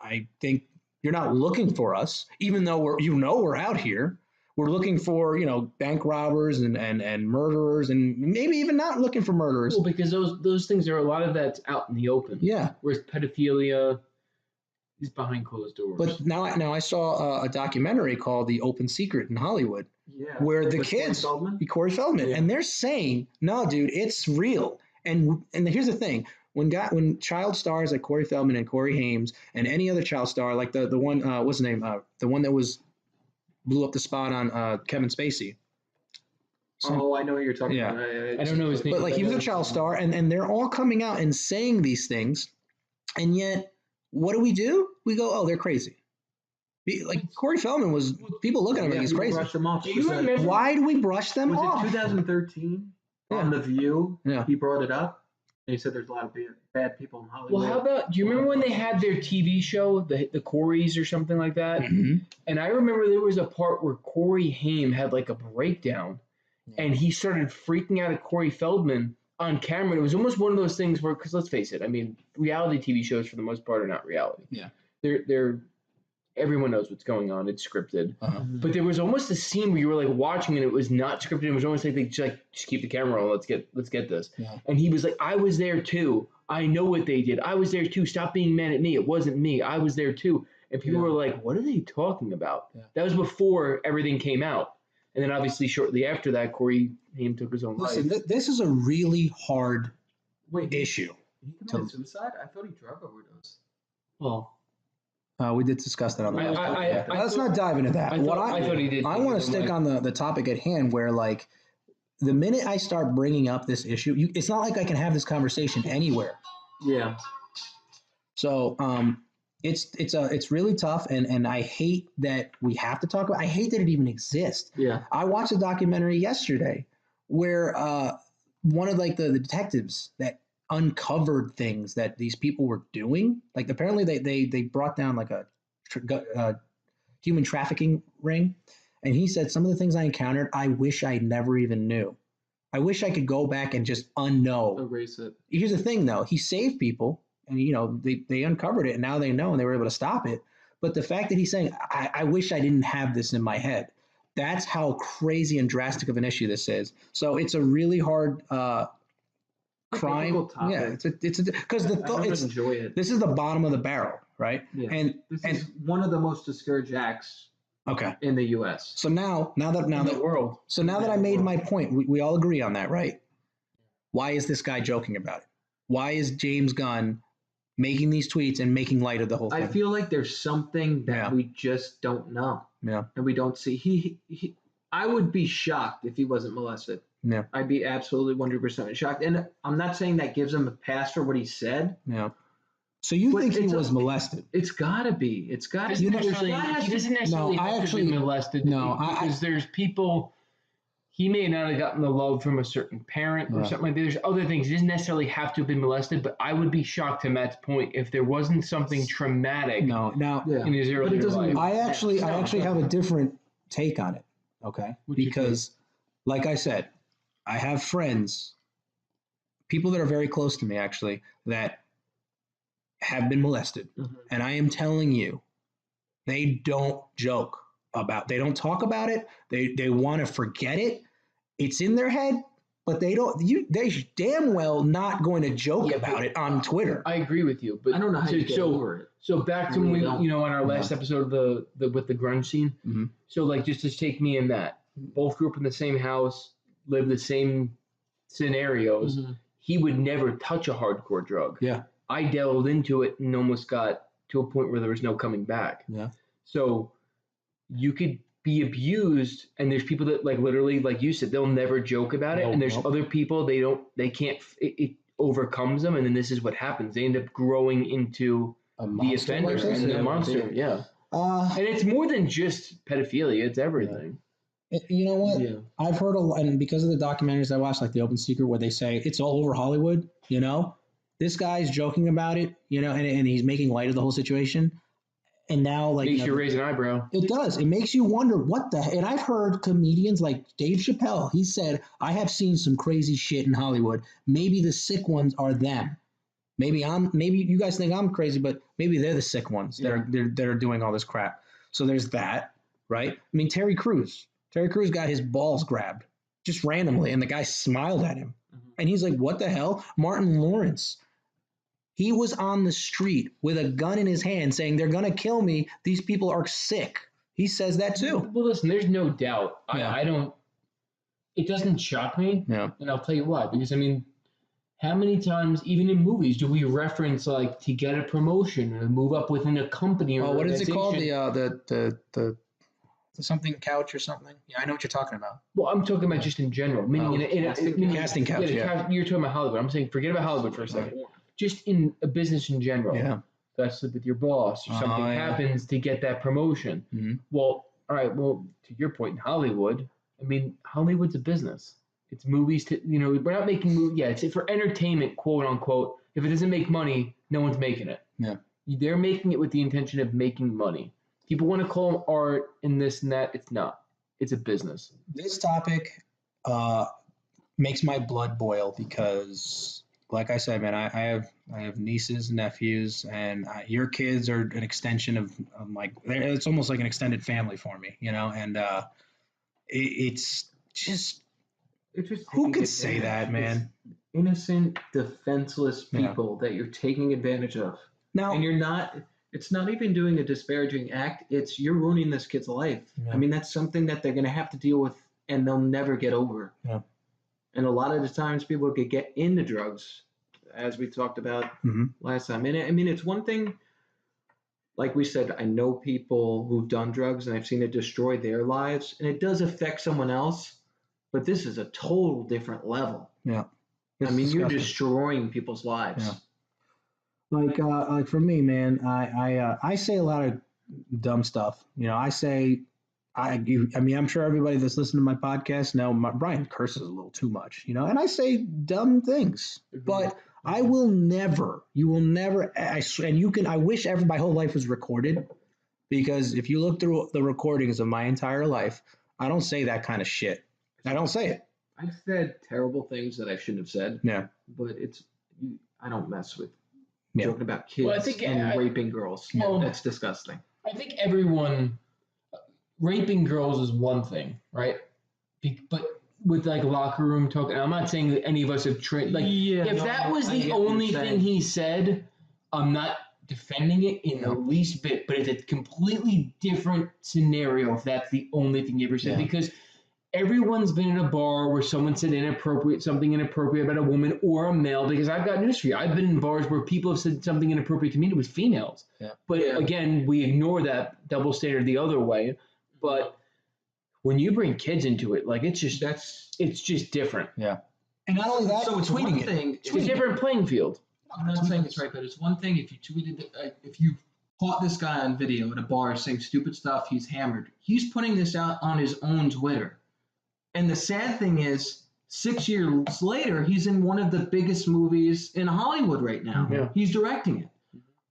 A: I think you're not looking for us, even though we're out here. We're looking for, bank robbers and murderers, and maybe even not looking for murderers.
B: Well, because those things are a lot of that's out in the open.
A: Yeah.
B: Whereas pedophilia is behind closed doors.
A: But now I saw a documentary called The Open Secret in Hollywood, where the kids, Corey Feldman, and they're saying, no, dude, it's real. And here's the thing. When child stars like Corey Feldman and Corey Haim and any other child star, like the one, what's his name? The one that blew up the spot on Kevin Spacey.
C: I know what you're talking about.
B: I don't know his name.
A: But like he was a child star, and they're all coming out and saying these things, and yet what do? We go, oh, they're crazy. Like Corey Feldman was, people looking at him like he's crazy.
C: Brush them off.
A: Why do we brush them off?
C: Was it 2013 on The View?
A: Yeah.
C: He brought it up. And he said there's a lot of bad people in Hollywood.
B: Well, how about, do you remember when they had their TV show, the Coreys or something like that?
A: Mm-hmm.
B: And I remember there was a part where Corey Haim had like a breakdown, and he started freaking out at Corey Feldman on camera. It was almost one of those things where, because let's face it, I mean, reality TV shows for the most part are not reality.
A: Yeah.
B: They're everyone knows what's going on. It's scripted.
A: Uh-huh.
B: But there was almost a scene where you were like watching and it was not scripted. It was almost like they just keep the camera on. Let's get this.
A: Yeah.
B: And he was like, I was there too. I know what they did. I was there too. Stop being mad at me. It wasn't me. I was there too. and people were like, "What are they talking about?"
A: Yeah.
B: That was before everything came out, and then obviously shortly after that, Corey Haim took his own
A: Listen,
B: life.
A: this is a really hard
C: Wait,
A: issue.
C: he committed suicide? I thought he drug overdosed.
B: Well,
A: We did discuss that on the podcast.
B: I
A: Let's
B: thought-
A: not dive into that.
B: I thought he did.
A: I want to stick on the topic at hand, where like the minute I start bringing up this issue, it's not like I can have this conversation anywhere.
C: Yeah.
A: So it's really tough, and I hate that we have to talk about. I hate that it even exists.
C: Yeah.
A: I watched a documentary yesterday where one of like the detectives that uncovered things that these people were doing. Like apparently they brought down like a human trafficking ring, and he said some of the things I encountered, I wish I never even knew. I wish I could go back and just unknow.
C: Erase it.
A: Here's the thing, though. He saved people, and they uncovered it, and now they know, and they were able to stop it. But the fact that he's saying, I wish I didn't have this in my head, that's how crazy and drastic of an issue this is. So it's a really hard crime. Yeah, it's because
C: I don't enjoy it.
A: this is the bottom of the barrel, right?
C: Yeah.
A: And
C: This is one of the most discouraged acts
A: okay.
C: in the U.S.
A: So now
B: in the world.
A: So now that I made my point, we all agree on that, right? Why is this guy joking about it? Why is James Gunn making these tweets and making light of the whole thing?
C: I feel like there's something that we just don't know.
A: Yeah.
C: And we don't see. I would be shocked if he wasn't molested.
A: Yeah.
C: I'd be absolutely 100% shocked. And I'm not saying that gives him a pass for what he said.
A: Yeah. So you think he was molested?
C: It's got to be. It's got to be.
B: He doesn't necessarily have to be molested. Because there's people. He may not have gotten the love from a certain parent or something like that. There's other things. He doesn't necessarily have to have been molested, but I would be shocked to Matt's point if there wasn't something traumatic in his earlier life.
A: I actually have a different take on it, okay? Because, like I said, I have friends, people that are very close to me, actually, that have been molested. Mm-hmm. And I am telling you, they don't joke about, they don't talk about it. They want to forget it. It's in their head, but they damn well not going to joke about it on Twitter.
B: I agree with you, but
C: I don't know how you get over it.
B: So back to when we, on our last episode of with the grunge scene.
A: Mm-hmm.
B: So like, just to take me and Matt, both grew up in the same house, lived the same scenarios. Mm-hmm. He would never touch a hardcore drug.
A: Yeah.
B: I delved into it and almost got to a point where there was no coming back.
A: Yeah. So
B: you could be abused, and there's people that, like, literally, like you said, they'll never joke about it, and there's other people they can't. It overcomes them, and then this is what happens. They end up growing into the offender and the monster. Yeah. And it's more than just pedophilia; it's everything.
A: You know what? Yeah. I've heard and because of the documentaries I watched, like The Open Secret, where they say it's all over Hollywood. You know, this guy's joking about it. You know, and he's making light of the whole situation. And now, like,
B: makes you raise an eyebrow.
A: It does. It makes you wonder what the. And I've heard comedians like Dave Chappelle. He said, "I have seen some crazy shit in Hollywood. Maybe the sick ones are them. Maybe you guys think I'm crazy, but maybe they're the sick ones that are doing all this crap." So there's that, right? I mean, Terry Crews got his balls grabbed just randomly, and the guy smiled at him, and he's like, "What the hell?" Martin Lawrence. He was on the street with a gun in his hand saying, "They're going to kill me. These people are sick." He says that too.
B: Well, listen, there's no doubt.
A: Yeah.
B: I don't, it doesn't shock me.
A: Yeah.
B: And I'll tell you why. Because, I mean, how many times, even in movies, do we reference, like, to get a promotion or move up within a company or
A: what is it called? The something couch or something? Yeah, I know what you're talking about.
B: Well, I'm talking about just in general. Meaning
A: casting couch,
B: You're talking about Hollywood. I'm saying forget about Hollywood for a second. Just in a business in general.
A: Yeah.
B: Got to sleep with your boss or something happens to get that promotion.
A: Mm-hmm.
B: Well, all right. Well, to your point, in Hollywood, I mean, Hollywood's a business. It's movies. We're not making movies. Yeah, it's for entertainment, quote unquote. If it doesn't make money, no one's making it.
A: Yeah.
B: They're making it with the intention of making money. People want to call them art and this and that. It's not. It's a business.
A: This topic makes my blood boil because, like I said, man, I have nieces and nephews, and your kids are an extension of like, it's almost like an extended family for me, you know. And it's just who could say that, man?
C: It's innocent, defenseless people that you're taking advantage of.
A: Now,
C: and you're not. It's not even doing a disparaging act. It's you're ruining this kid's life.
A: Yeah.
C: I mean, that's something that they're going to have to deal with and they'll never get over.
A: Yeah.
C: And a lot of the times people could get into drugs, as we talked about last time. And I mean, it's one thing, like we said, I know people who've done drugs and I've seen it destroy their lives, and it does affect someone else, but this is a total different level.
A: Yeah.
C: I mean, you're
A: disgusting.
C: destroying people's lives.
A: Yeah. Like for me, man, I say a lot of dumb stuff. You know, I mean, I'm sure everybody that's listening to my podcast know Brian curses a little too much, you know, and I say dumb things, but I will never, you will never, I wish my whole life was recorded, because if you look through the recordings of my entire life, I don't say that kind of shit. I don't say it.
C: I've said terrible things that I shouldn't have said.
A: Yeah.
C: But I don't mess with
A: Yeah.
C: joking about kids
B: Well, I think,
C: and raping girls.
B: well-
C: That's disgusting.
B: I think everyone raping girls is one thing, right? But with like locker room talk, and I'm not saying that any of us have trained. Like, if that was the only thing he said, I'm not defending it in the least bit. But it's a completely different scenario if that's the only thing he ever said, because everyone's been in a bar where someone said something inappropriate about a woman or a male, because I've got news for you. I've been in bars where people have said something inappropriate to me, and it was females.
A: Yeah.
B: But again, we ignore that double standard the other way. But when you bring kids into it, like it's just different.
A: Yeah. And not only that,
C: So it's
A: tweeting
C: one
A: it.
C: thing.
B: It's a different playing field.
C: I'm not saying it's right, but it's one thing if you tweeted, if you caught this guy on video at a bar saying stupid stuff, he's hammered. He's putting this out on his own Twitter. And the sad thing is, 6 years later, he's in one of the biggest movies in Hollywood right now.
B: Yeah.
C: He's directing it.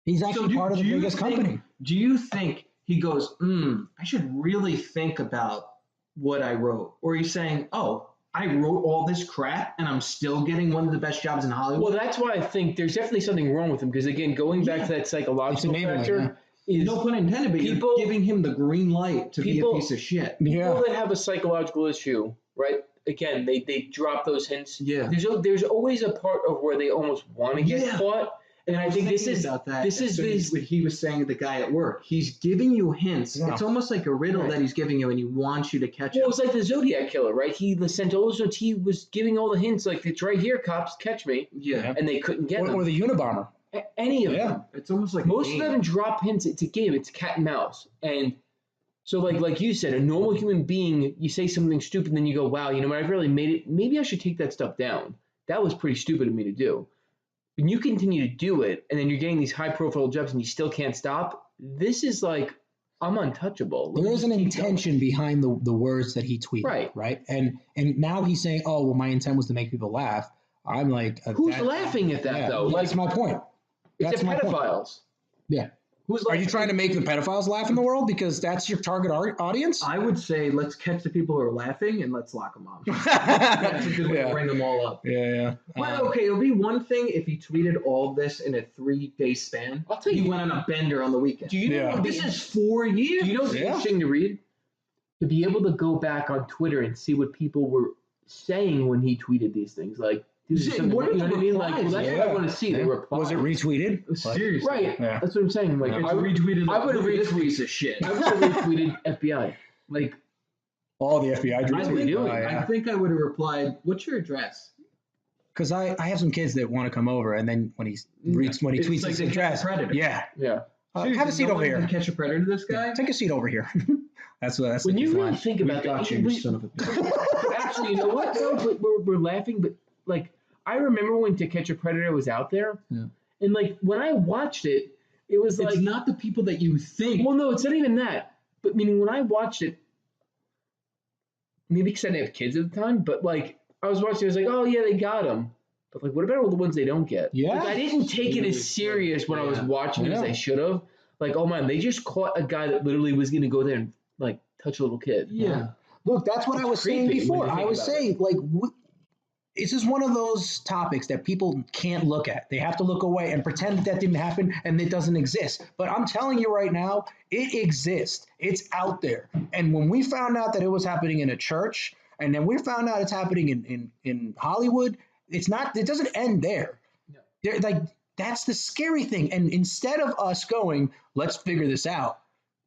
A: He's actually part of the biggest company.
C: Do you think he goes, I should really think about what I wrote? Or he's saying, oh, I wrote all this crap and I'm still getting one of the best jobs in Hollywood?
B: Well, that's why I think there's definitely something wrong with him, because again, going back to that psychological factor, is
C: no pun intended, but
B: people
C: you're giving him the green light to be a piece of shit.
B: people that have a psychological issue, right? Again, they drop those hints.
C: Yeah.
B: There's always a part of where they almost want to get caught. And I think this is
C: about that.
B: this is
C: what he was saying to the guy at work. He's giving you hints.
A: Yeah.
C: It's almost like a riddle that he's giving you, and he wants you to catch it.
B: Well, it's like the Zodiac Killer, right? He sent all those notes. He was giving all the hints, like, it's right here, cops, catch me.
C: Yeah.
B: And they couldn't get them.
A: Or the Unabomber.
B: Any of them.
C: It's almost like
B: Most
C: a
B: of
C: game.
B: them drop hints. It's a game. It's cat and mouse. And so, like you said, a normal human being, you say something stupid, and then you go, wow, you know what, I've really made it. Maybe I should take that stuff down. That was pretty stupid of me to do. When you continue to do it, and then you're getting these high-profile jobs, and you still can't stop, this is like, I'm untouchable.
A: There is an intention behind the words that he tweeted, right? And now he's saying, oh, well, my intent was to make people laugh. I'm like,
B: who's laughing at that, though?
A: That's my point.
B: It's the pedophiles.
A: Yeah. Are you trying to make the pedophiles laugh in the world because that's your target audience?
C: I would say let's catch the people who are laughing and let's lock them up. That's a good way to bring them all up.
A: Yeah.
C: Well, okay, it'll be one thing if he tweeted all of this in a 3-day span.
B: I'll tell you,
C: he went on a bender on the weekend.
B: Do you know
C: this is 4 years?
B: Do you know what's interesting to read? To be able to go back on Twitter and see what people were saying when he tweeted these things, like,
C: what
B: you know what I mean? Like, well, that's what I want to see. The
A: replies. Was it retweeted?
C: Seriously.
B: Right. Yeah. That's what I'm saying. Like,
C: I retweeted.
B: I would have
C: this piece of shit.
B: I would have retweeted FBI. Like,
A: all the FBI
C: retweeted. I think I would have replied, "What's your address?"
A: Because I have some kids that want to come over, and then when he tweets his address,
C: yeah.
A: Have a seat over here.
C: Catch a predator, this guy.
A: Take a seat over here. that's
B: when you really think about
C: that. You son of a
B: bitch. Actually, you know what? No, we're laughing, but like, I remember when To Catch a Predator was out there, and like when I watched it, it was like,
C: it's not the people that you think.
B: Well, no, it's not even that. But meaning when I watched it, maybe because I didn't have kids at the time, but like I was watching, I was like, oh yeah, they got him. But like, what about all the ones they don't get?
A: Yeah,
B: like, I didn't take it as serious when I was watching it as I should have. Like, oh man, they just caught a guy that literally was going to go there and like touch a little kid.
C: Yeah.
A: Look, that's what I was saying before. I was saying like. This is one of those topics that people can't look at. They have to look away and pretend that didn't happen and it doesn't exist. But I'm telling you right now, it exists. It's out there. And when we found out that it was happening in a church, and then we found out it's happening in Hollywood, it doesn't end there. No. that's the scary thing. And instead of us going, let's figure this out,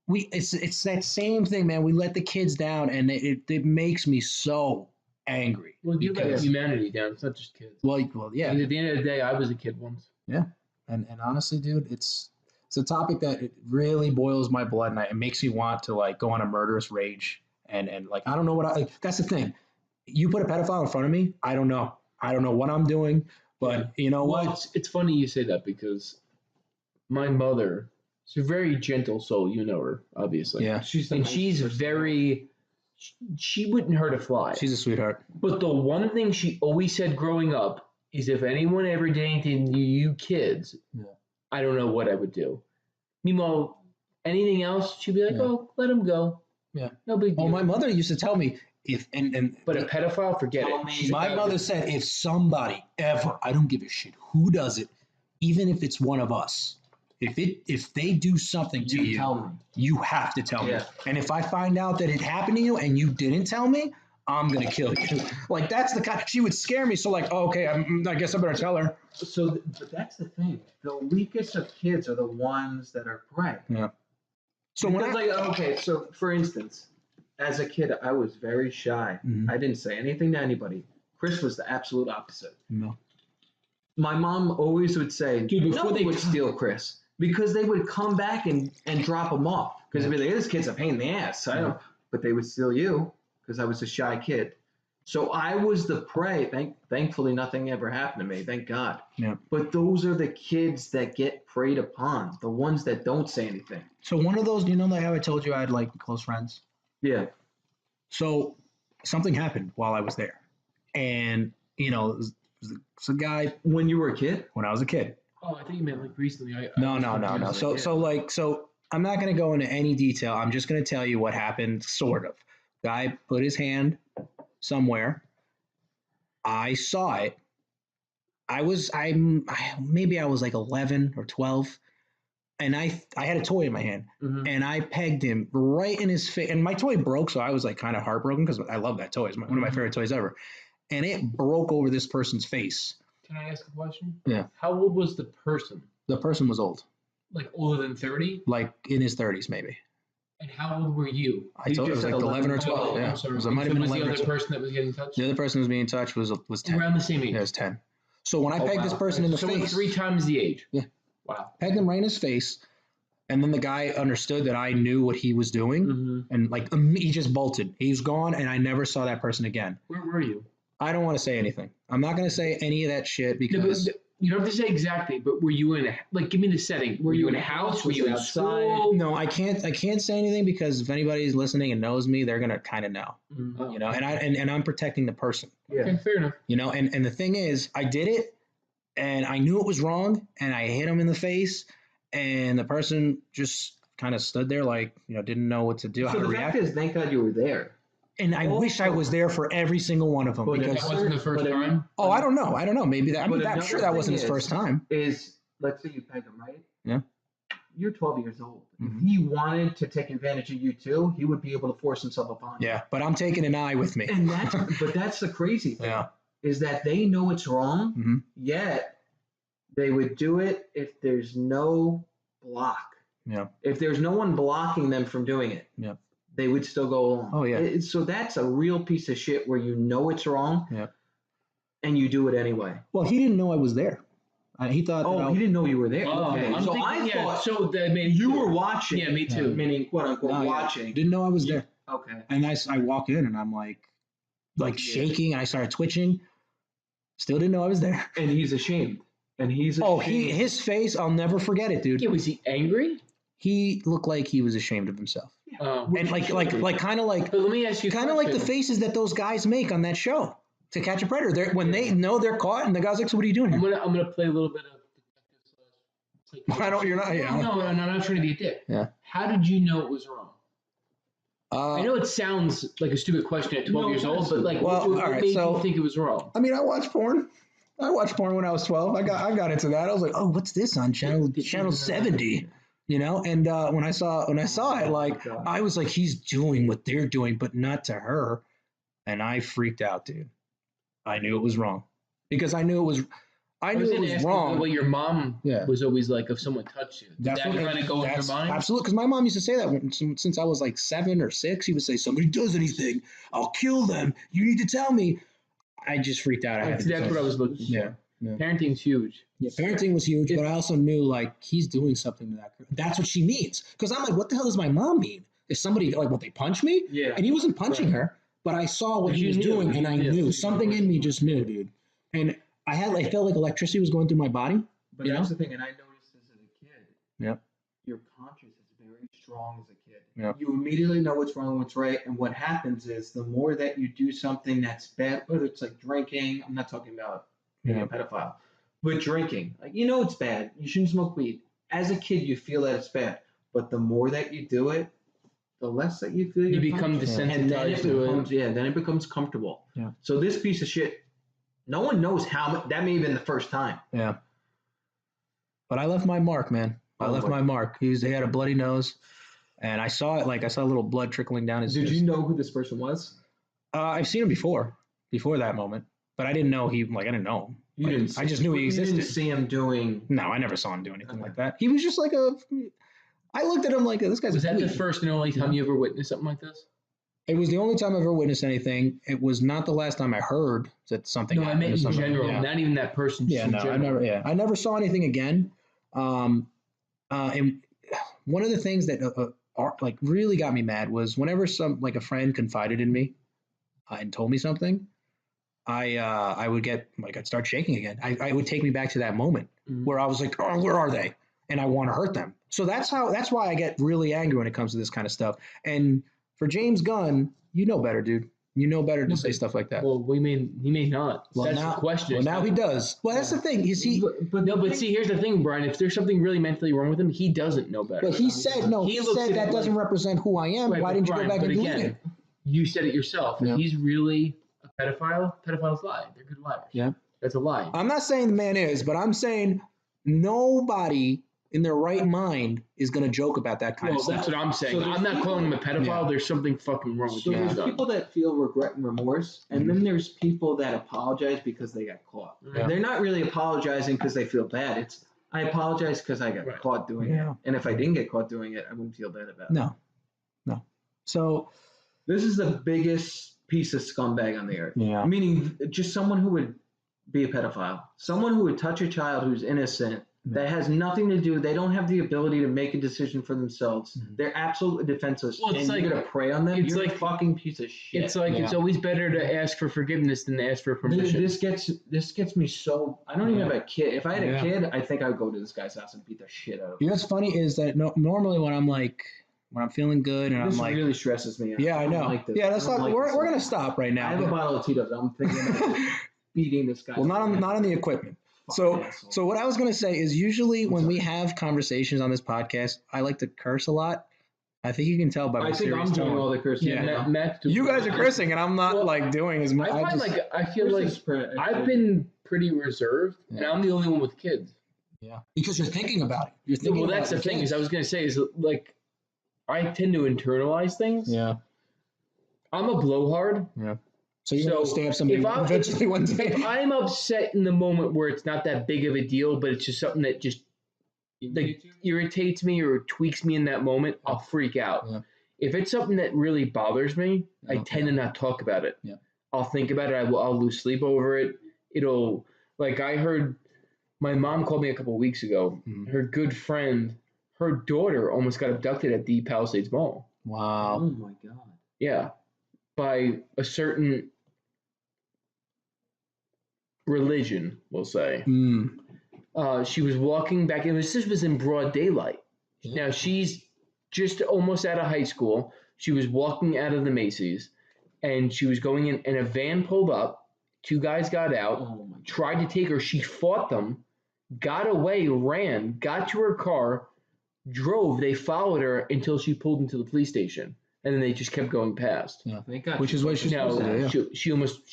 A: it's that same thing, man. We let the kids down, and it makes me so angry.
B: Well, you let humanity down. It's not just kids.
A: Well, yeah.
B: And at the end of the day, I was a kid once.
A: Yeah, and honestly, dude, it's a topic that it really boils my blood, and it makes me want to like go on a murderous rage, and like I don't know what that's the thing. You put a pedophile in front of me, I don't know what I'm doing, but you know what?
B: It's funny you say that because my mother, she's a very gentle soul. You know her, obviously.
A: Yeah,
B: she's very. She wouldn't hurt a fly.
A: She's a sweetheart.
B: But the one thing she always said growing up is if anyone ever did anything to you kids, I don't know what I would do. Meanwhile, anything else, she'd be like, "Oh, let him go."
A: Yeah,
B: no big deal.
A: Well, my mother used to tell me but
B: a pedophile, forget it.
A: My mother said, if somebody ever, I don't give a shit who does it, even if it's one of us, if they do something to you,
C: tell me.
A: You have to tell me. And if I find out that it happened to you and you didn't tell me, I'm gonna kill you. Like that's the kind. She would scare me. So like, oh, okay, I guess I better tell her.
C: So, but that's the thing. The weakest of kids are the ones that are prey.
A: Yeah. So
C: so for instance, as a kid, I was very shy.
A: Mm-hmm.
C: I didn't say anything to anybody. Chris was the absolute opposite.
A: No.
C: My mom always would say,
B: dude, before they
C: would steal Chris. Because they would come back and drop him off. Because they'd be like, this kid's a pain in the ass. But they would steal you because I was a shy kid. So I was the prey. Thankfully, nothing ever happened to me. Thank God.
A: Yeah.
C: But those are the kids that get preyed upon. The ones that don't say anything.
A: So one of those, like how I told you I had like close friends?
C: Yeah.
A: So something happened while I was there. And, it's a guy.
C: When you were a kid?
A: When I was a kid.
B: Oh, I think you meant like recently.
A: No. So I'm not going to go into any detail. I'm just going to tell you what happened, sort of. Guy put his hand somewhere. I saw it. Maybe I was like 11 or 12, and I had a toy in my hand, and I pegged him right in his face. And my toy broke, so I was like kind of heartbroken because I love that toy. It's one of my favorite toys ever, and it broke over this person's face.
B: Can I ask a question?
A: Yeah.
B: How old was the person?
A: The person was old.
B: Like older than 30?
A: Like in his 30s, maybe.
B: And how old were you?
A: I told you it was like 11 or 12.
B: Oh,
A: yeah.
B: I'm sorry.
A: It might have been 11
B: the other person that was getting touched?
A: The other person who was being touched was 10.
B: Around the same age?
A: Yeah, it was 10. So when I pegged this person in the face.
B: So 3 times the age?
A: Yeah.
B: Wow.
A: Pegged him right in his face. And then the guy understood that I knew what he was doing. And like he just bolted. He was gone, and I never saw that person again.
B: Where were you?
A: I don't want to say anything. I'm not going to say any of that shit because...
B: You don't have to say exactly, but were you in give me the setting. Were you in a house? Were you outside?
A: No, I can't say anything because if anybody's listening and knows me, they're going to kind of know, and I'm protecting the person.
B: Yeah. Okay, fair enough.
A: And the thing is, I did it and I knew it was wrong and I hit him in the face and the person just kind of stood there like, didn't know what to do, how to react.
C: So the fact is, thank God you were there.
A: And I wish I was there for every single one of them.
B: But because that wasn't the first time?
A: Oh, I don't know. Maybe that. I'm sure that wasn't his first time.
C: Let's say you peg him, right?
A: Yeah.
C: You're 12 years old. If he wanted to take advantage of you too, he would be able to force himself upon you.
A: Yeah, but I'm taking an eye with me.
C: And that's the crazy thing.
A: Yeah.
C: Is that they know it's wrong, yet they would do it if there's no block.
A: Yeah.
C: If there's no one blocking them from doing it.
A: Yeah.
C: They would still go along.
A: Oh, yeah.
C: So that's a real piece of shit where you know it's wrong and you do it anyway.
A: Well, he didn't know I was there. He thought.
C: He didn't know you were there.
B: Oh,
C: okay.
B: So I thought. So that made
C: you were watching.
B: Yeah, me too.
C: Meaning, quote unquote, watching.
A: Didn't know I was there.
C: Okay.
A: And I walk in and I'm like shaking. I started twitching. Still didn't know I was there.
C: And he's ashamed.
A: His face, I'll never forget it, dude.
B: Yeah, was he angry?
A: He looked like he was ashamed of himself. And like kind of like.
B: But let me ask you.
A: Kind of like the faces that those guys make on that show To Catch a Predator. When they know they're caught, and the guy's like, "So what are you doing here?"
B: I'm gonna play a little bit of.
A: I don't. You're not. Yeah.
B: No, I'm not trying to be a dick.
A: Yeah.
B: How did you know it was wrong? I know it sounds like a stupid question at 12 years old, but what made you think it was wrong?
A: I mean, I watched porn. I watched porn when I was 12. I got into that. I was like, "Oh, what's this on channel 70?" You know, and when I saw it, like I was like, he's doing what they're doing, but not to her, and I freaked out, dude. I knew it was wrong because I knew it was. I knew it was wrong.
B: What your mom
A: Yeah.
B: was always like if someone touched you. Did that kind of go in your mind?
A: Absolutely, because my mom used to say that since I was like 7 or 6. She would say, "Somebody does anything, I'll kill them. You need to tell me." I just freaked out.
B: That's what I was looking for.
A: Yeah.
B: Parenting's huge.
A: Yeah, parenting was huge, but I also knew like he's doing something to that girl. That's what she means. Because I'm like, what the hell does my mom mean? If somebody like, what, they punch me?
B: Yeah.
A: And he wasn't punching her, but I saw what he was doing, and I knew something in me just knew, dude. And I felt like electricity was going through my body.
C: But that's the thing, and I noticed this as a kid.
A: Yep.
C: Your conscience is very strong as a kid.
A: Yep.
C: You immediately know what's wrong and what's right, and what happens is the more that you do something that's bad, whether it's like drinking, I'm not talking about being a pedophile, but drinking, like it's bad. You shouldn't smoke weed. As a kid, you feel that it's bad, but the more that you do it, the less that you feel.
B: You become desensitized to it.
C: Yeah, then it becomes comfortable.
A: Yeah.
C: So this piece of shit, no one knows how much. That may have been the first time.
A: Yeah. But I left my mark, man. I left my mark. He had a bloody nose, and I saw it. Like I saw a little blood trickling down his.
C: Did you know who this person was?
A: I've seen him before that moment, but I didn't know he. Like I didn't know him.
C: You didn't.
A: I just knew he existed.
C: You didn't see him doing.
A: No, I never saw him do anything like that. He was just like a. I looked at him like this guy's.
B: Was that the first and only time you ever witnessed something like this?
A: It was the only time I ever witnessed anything. It was not the last time I heard that something.
B: No, I meant in general, not even that person.
A: Yeah, no, I never saw anything again. And one of the things that like really got me mad was whenever a friend confided in me and told me something, I would get like I'd start shaking again. I would take me back to that moment where I was like, oh, where are they? And I want to hurt them. So that's why I get really angry when it comes to this kind of stuff. And for James Gunn, you know better, dude. You know better to say stuff like that.
B: Well, he may not.
A: Well,
B: that's
A: now,
B: the question.
A: Well, now he does. Well, that's the thing. Is he?
B: But see, here's the thing, Brian. If there's something really mentally wrong with him, he doesn't know better.
A: But he said no. He said that doesn't represent who I am.
B: Right,
A: why didn't you go back and delete it?
B: You said it yourself. If he's really a pedophile, pedophiles lie. They're good liars.
A: Yeah.
B: That's a lie.
A: I'm not saying the man is, but I'm saying nobody in their right mind is going to joke about that kind of stuff.
B: That's what I'm saying.
C: So
B: I'm not calling him a pedophile. Yeah. There's something fucking wrong with
C: James Gunn. There's people that feel regret and remorse, and then there's people that apologize because they got caught. Yeah. They're not really apologizing because they feel bad. It's, I apologize because I got caught doing it. And if I didn't get caught doing it, I wouldn't feel bad about it.
A: No. So
C: this is the biggest piece of scumbag on the earth.
A: Yeah.
C: Meaning just someone who would be a pedophile. Someone who would touch a child who's innocent. That has nothing to do. They don't have the ability to make a decision for themselves. They're absolutely defenseless.
B: Well, it's
C: and you're gonna prey on them. You're
B: like
C: a fucking piece of shit.
B: It's like it's always better to ask for forgiveness than to ask for permission.
C: This gets me so. I don't even have a kid. If I had a kid, I think I would go to this guy's house and beat the shit out of him.
A: You know what's funny is that normally when I'm feeling good and
C: this
A: I'm like,
C: really stresses me out.
A: Yeah, I know.
C: Like this.
A: Yeah, that's not. We're gonna stop right now.
C: I have a bottle of Tito's. I'm thinking about beating this guy.
A: Well, not on the equipment. So what I was going to say is usually when we have conversations on this podcast, I like to curse a lot. I think you can tell by my serious tone. I think I'm
C: doing all the cursing.
A: Yeah,
B: Matt,
A: you guys are cursing, and I'm not doing as much.
B: I feel like I've been pretty reserved, and I'm the only one with kids.
A: Yeah, because you're thinking about it. You're
B: thinking. Well, that's the thing. Is I was going to say is like I tend to internalize things.
A: Yeah,
B: I'm a blowhard.
A: Yeah. So you're going to stab somebody eventually one day.
B: If I'm upset in the moment where it's not that big of a deal, but it's just something that just irritates me or tweaks me in that moment, I'll freak out. Yeah. If it's something that really bothers me, I tend to not talk about it.
A: Yeah.
B: I'll think about it. I'll lose sleep over it. It'll, like I heard, my mom called me a couple of weeks ago. Mm-hmm. Her good friend, her daughter almost got abducted at the Palisades Mall.
A: Wow.
C: Oh my God.
B: Yeah. By a certain religion, we'll say. She was walking back. This was in broad daylight. Yeah. Now she's just almost out of high school. She was walking out of the Macy's, and she was going in, and a van pulled up. 2 guys got out, tried to take her. She fought them, got away, ran, got to her car, drove. They followed her until she pulled into the police station. And then they just kept going past.
C: Yeah,
A: which is what she's supposed to do.
B: Yeah. She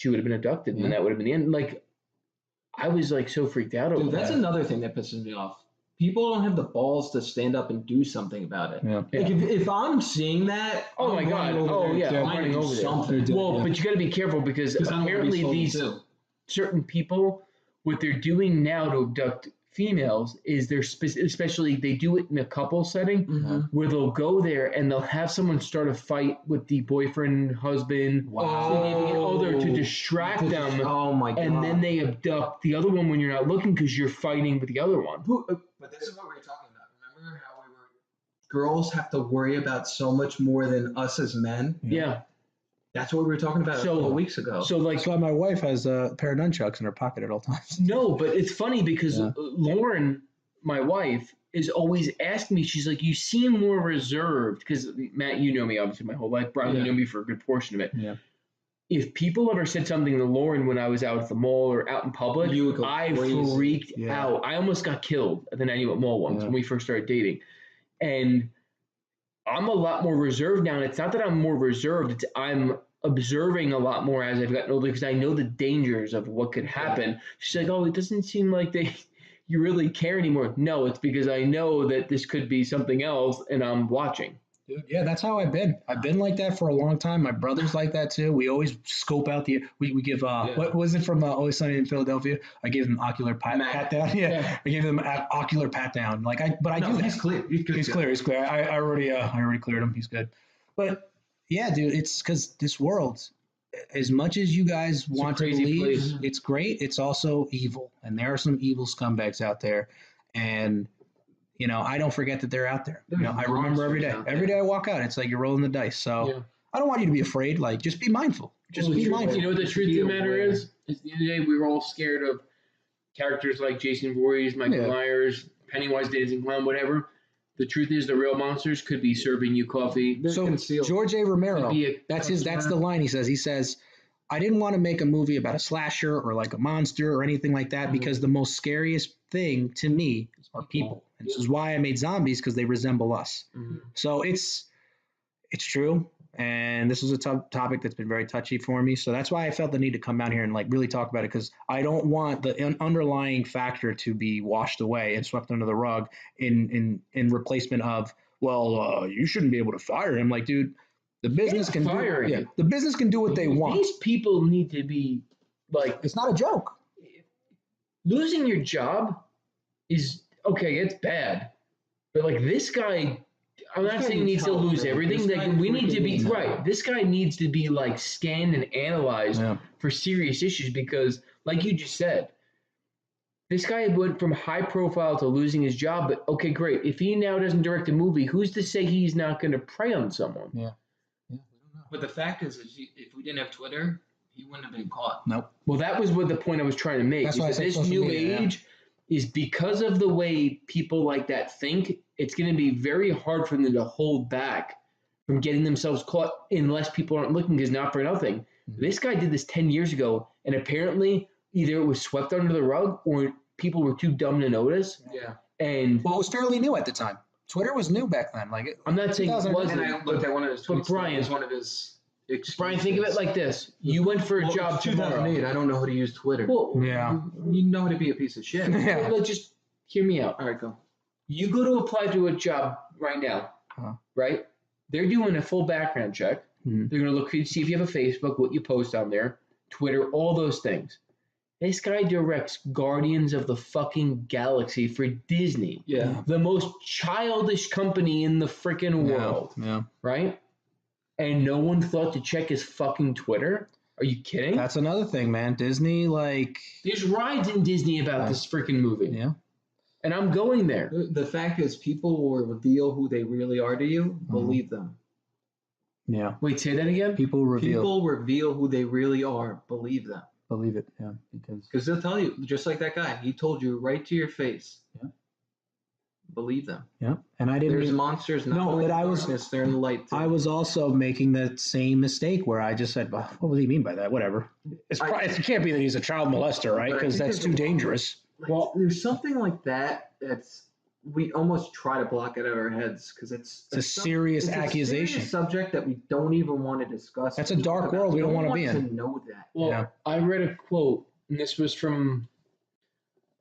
B: would have been abducted, and that would have been the end. Like, I was like so freaked out over that.
C: That's another thing that pisses me off. People don't have the balls to stand up and do something about it.
A: Yeah.
C: Like if I'm seeing that,
B: oh my God, running over there. Well, but you got to be careful because apparently these certain people what they're doing now to abduct females is especially they do it in a couple setting where they'll go there and they'll have someone start a fight with the boyfriend, husband, significant other to distract them.
C: Oh my God.
B: And then they abduct the other one when you're not looking because you're fighting with the other one.
C: But this is what we were talking about. Remember how girls have to worry about so much more than us as men?
B: Yeah.
C: That's what we were talking about a couple weeks ago.
B: So like,
A: that's why my wife has a pair of nunchucks in her pocket at all times.
B: No, but it's funny because Lauren, my wife, is always asking me. She's like, "You seem more reserved." Because Matt, you know me obviously my whole life. Brian, you know me for a good portion of it.
A: Yeah.
B: If people ever said something to Lauren when I was out at the mall or out in public, I freaked out. I almost got killed at the 91 Mall once when we first started dating, and I'm a lot more reserved now. And it's not that I'm more reserved. It's I'm observing a lot more as I've gotten older because I know the dangers of what could happen. She's like, "Oh, it doesn't seem like you really care anymore." No, it's because I know that this could be something else and I'm watching.
A: Dude, yeah, that's how I've been. I've been like that for a long time. My brother's like that too. We always scope out we give what was it from Always Sunny in Philadelphia? I gave him ocular pat down. Yeah. I gave him ocular pat down. I do that.
C: He's clear.
A: He's clear. I already cleared him. He's good. But yeah, dude, it's because this world, as much as you guys want to believe it's great, it's also evil, and there are some evil scumbags out there, and I don't forget that they're out there. I remember every day. Every day I walk out, it's like you're rolling the dice. So I don't want you to be afraid. Just be mindful. Be mindful.
B: You know what the truth of the matter is? At the end of the day, we were all scared of characters like Jason Voorhees, Michael Myers, Pennywise, Dancing Clown, whatever. The truth is, the real monsters could be serving you coffee.
A: So George A. Romero, that's the line he says. He says, "I didn't want to make a movie about a slasher or like a monster or anything like that because the most scariest thing to me are people. And this is why I made zombies, because they resemble us." So it's true. And this is a topic that's been very touchy for me. So that's why I felt the need to come down here and really talk about it, because I don't want the underlying factor to be washed away and swept under the rug in replacement of, you shouldn't be able to fire him. Dude, the business can the business can do what they want.
B: These people need to be
A: it's not a joke.
B: Losing your job is okay. It's bad, but this guy. I'm not saying he needs to lose everything. We need to be right. This guy needs to be scanned and analyzed for serious issues because, like you just said, this guy went from high profile to losing his job. But okay, great. If he now doesn't direct a movie, who's to say he's not going to prey on someone?
A: Yeah.
C: But the fact is if we didn't have Twitter, he wouldn't have been caught.
A: Nope.
B: Well, that was the point I was trying to make.
A: That's why
B: this new age is because of the way people like that think. It's going to be very hard for them to hold back from getting themselves caught unless people aren't looking, because not for nothing. This guy did this 10 years ago, and apparently either it was swept under the rug or people were too dumb to notice.
C: Yeah.
B: And
A: it was fairly new at the time. Twitter was new back then.
B: I'm not saying it wasn't.
C: And I looked at one of his tweets.
B: But Brian,
C: one of his excuses.
B: Brian, think of it like this. You went for a job tomorrow.
C: 2008. I don't know how to use Twitter.
B: Well,
C: you know how to be a piece of shit.
B: Let's just hear me out.
C: All right, go.
B: You go to apply to a job right now, right? They're doing a full background check. They're going to look, see if you have a Facebook, what you post on there, Twitter, all those things. This guy directs Guardians of the fucking Galaxy for Disney.
C: Yeah.
B: The most childish company in the freaking world.
A: Yeah.
B: Right? And no one thought to check his fucking Twitter? Are you kidding?
A: That's another thing, man. Disney,
B: There's rides in Disney about this freaking movie.
A: Yeah.
B: And I'm going there.
C: The fact is, people will reveal who they really are to you. Believe them.
A: Yeah.
B: Wait, say that again?
A: People
C: reveal who they really are. Believe them.
A: Believe it, yeah.
C: Because they'll tell you, just like that guy. He told you right to your face.
A: Yeah.
C: Believe them.
A: Yeah. And I didn't.
C: There's monsters. They're in the light too.
A: I was also making the same mistake where I just said, "What does he mean by that? Whatever." It can't be that he's a child molester, right? Because that's too dangerous.
C: Well, there's something like that we almost try to block it out of our heads because it's
A: a serious accusation.
C: It's a serious subject that we don't even want to discuss.
A: That's a dark world we don't want to be in.
C: To know that.
B: Well, I read a quote, and this was from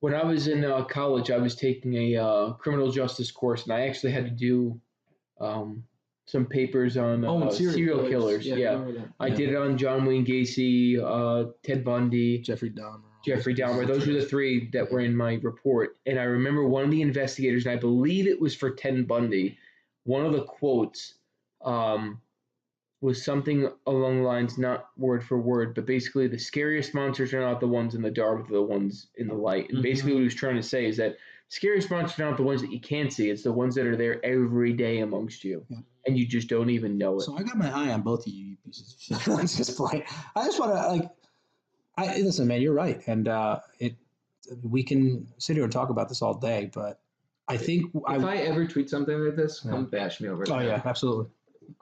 B: when I was in college. I was taking a criminal justice course, and I actually had to do some papers on serial killers. Yeah. I did it on John Wayne Gacy, Ted Bundy,
A: Jeffrey Dahmer.
B: Jeffrey Dahmer. Those were the 3 that were in my report. And I remember one of the investigators, and I believe it was for Ted Bundy, one of the quotes was something along the lines, not word for word, but basically the scariest monsters are not the ones in the dark, but the ones in the light. And basically what he was trying to say is that scariest monsters are not the ones that you can't see. It's the ones that are there every day amongst you. Yeah. And you just don't even know it.
A: So I got my eye on both of you pieces of shit. It's just like, I just want to, listen, man, you're right. And we can sit here and talk about this all day, but I think
C: if I ever tweet something like this, come bash me over.
A: Oh, yeah, absolutely.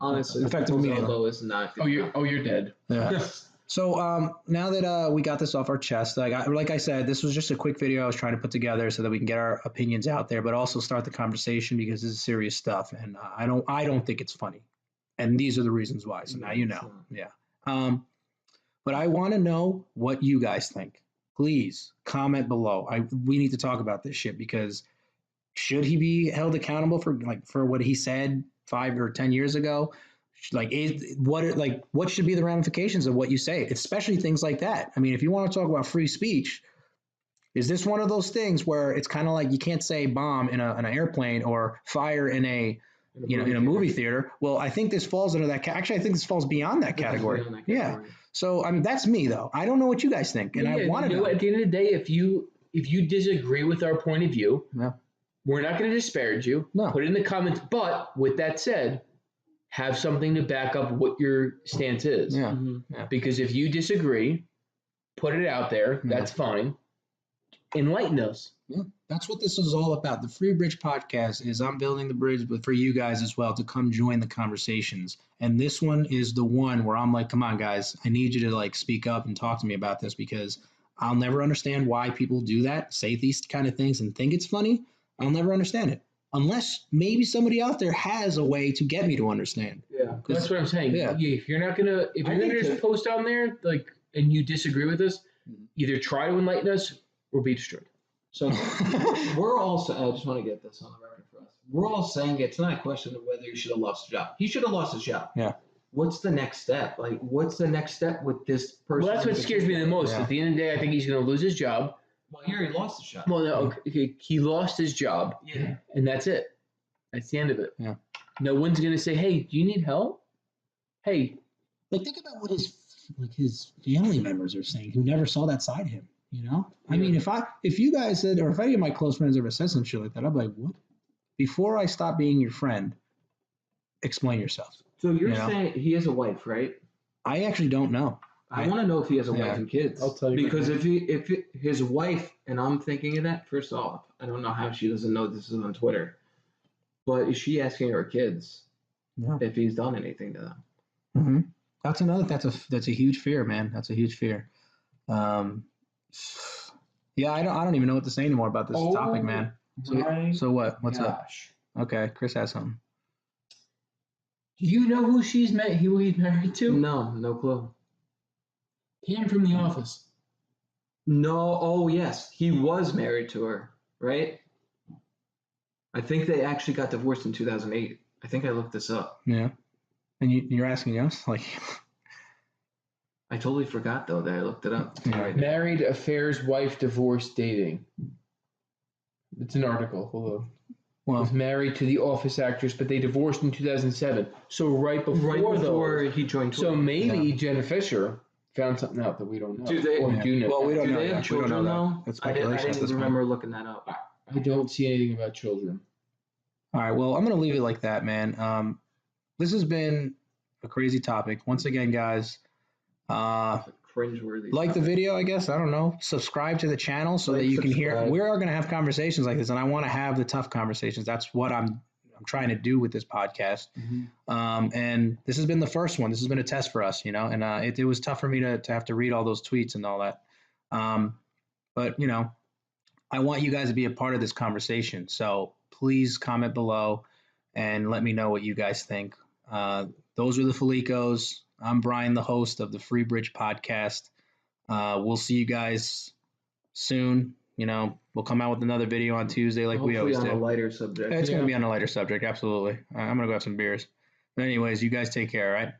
C: Honestly,
A: effective immediately.
C: Is not.
B: You're dead.
A: Yeah. So now that we got this off our chest, like I said, this was just a quick video I was trying to put together so that we can get our opinions out there, but also start the conversation because this is serious stuff, and I don't think it's funny, and these are the reasons why. So now you know. Yeah. But I want to know what you guys think. Please comment below. We need to talk about this shit because should he be held accountable for what he said 5 or 10 years ago? What should be the ramifications of what you say, especially things like that? I mean, if you want to talk about free speech, is this one of those things where it's kind of like you can't say bomb in an airplane or fire in a movie theater? Well, I think this falls under that. Actually, I think this falls beyond that category. Yeah. So that's me though. I don't know what you guys think, and I want to know.
B: At the end of the day, if you disagree with our point of view, we're not going to disparage you.
A: No.
B: Put it in the comments. But with that said, have something to back up what your stance is.
A: Yeah.
B: Yeah. Because if you disagree, put it out there. That's fine. Enlighten us.
A: Yeah. That's what this is all about. The Free Bridge podcast is I'm building the bridge, but for you guys as well to come join the conversations. And this one is the one where I'm like, come on, guys, I need you to speak up and talk to me about this because I'll never understand why people do that, say these kind of things and think it's funny. I'll never understand it unless maybe somebody out there has a way to get me to understand.
B: Yeah, that's what I'm saying. Yeah. If you're gonna just post on there and you disagree with us, either try to enlighten us or be destroyed.
C: So we're also. I just want to get this on the record for us. We're all saying it's not a question of whether he should have lost his job. He should have lost his job.
A: Yeah.
C: What's the next step? What's the next step with this person?
B: Well, that's what scares me the most. Yeah. At the end of the day, I think he's going to lose his job.
C: Well, he already lost his job.
B: Well, no, he lost his job.
C: Yeah.
B: And that's it. That's the end of it.
A: Yeah.
B: No one's going to say, hey, do you need help? Hey.
A: Think about what his family members are saying who never saw that side of him, I mean, if you guys said, or if any of my close friends ever said some shit like that, I'd be like, what? Before I stop being your friend, explain yourself.
C: So you're saying he has a wife, right?
A: I actually don't know.
C: I want to know if he has a wife and kids.
B: I'll tell you.
C: Because if his wife, and I'm thinking of that, first off, I don't know how she doesn't know this is on Twitter. But is she asking her kids if he's done anything to them?
A: Mm-hmm. That's a huge fear, man. That's a huge fear. Yeah, I don't even know what to say anymore about this topic, man. So what? What's up? Okay, Chris has something.
B: Do you know who he's married to?
C: No clue.
B: Cam from The Office.
C: No. Oh, yes. He was married to her, right? I think they actually got divorced in 2008. I think I looked this up.
A: Yeah. And you're asking us?
C: I totally forgot, though, that I looked it up.
A: Yeah. Right.
B: Married, affairs, wife, divorce, dating. It's an article. Hold on.
A: Well,
B: was married to the Office actress, but they divorced in 2007. So right before
C: he joined Twitter.
B: So maybe Jenna Fisher found something out that we don't know.
C: Do they?
B: Or do know?
A: Well, we don't know.
C: They have children, though?
A: That's
C: I didn't remember looking that up.
B: I don't see anything about children.
A: All right. Well, I'm going to leave it like that, man. This has been a crazy topic. Once again, guys,
C: cringeworthy.
A: Like the video, I guess. I don't know. Subscribe to the channel so that you can hear. We are going to have conversations like this, and I want to have the tough conversations. That's what I'm trying to do with this podcast. Mm-hmm. And this has been the first one. This has been a test for us, and it was tough for me to have to read all those tweets and all that. But I want you guys to be a part of this conversation. So please comment below and let me know what you guys think. Those are the Felicos. I'm Brian, the host of the Free Bridge podcast. We'll see you guys soon. We'll come out with another video on Tuesday like we always do.
C: On a lighter subject.
A: It's going to be on a lighter subject, absolutely. I'm going to go have some beers. But anyways, you guys take care, all right?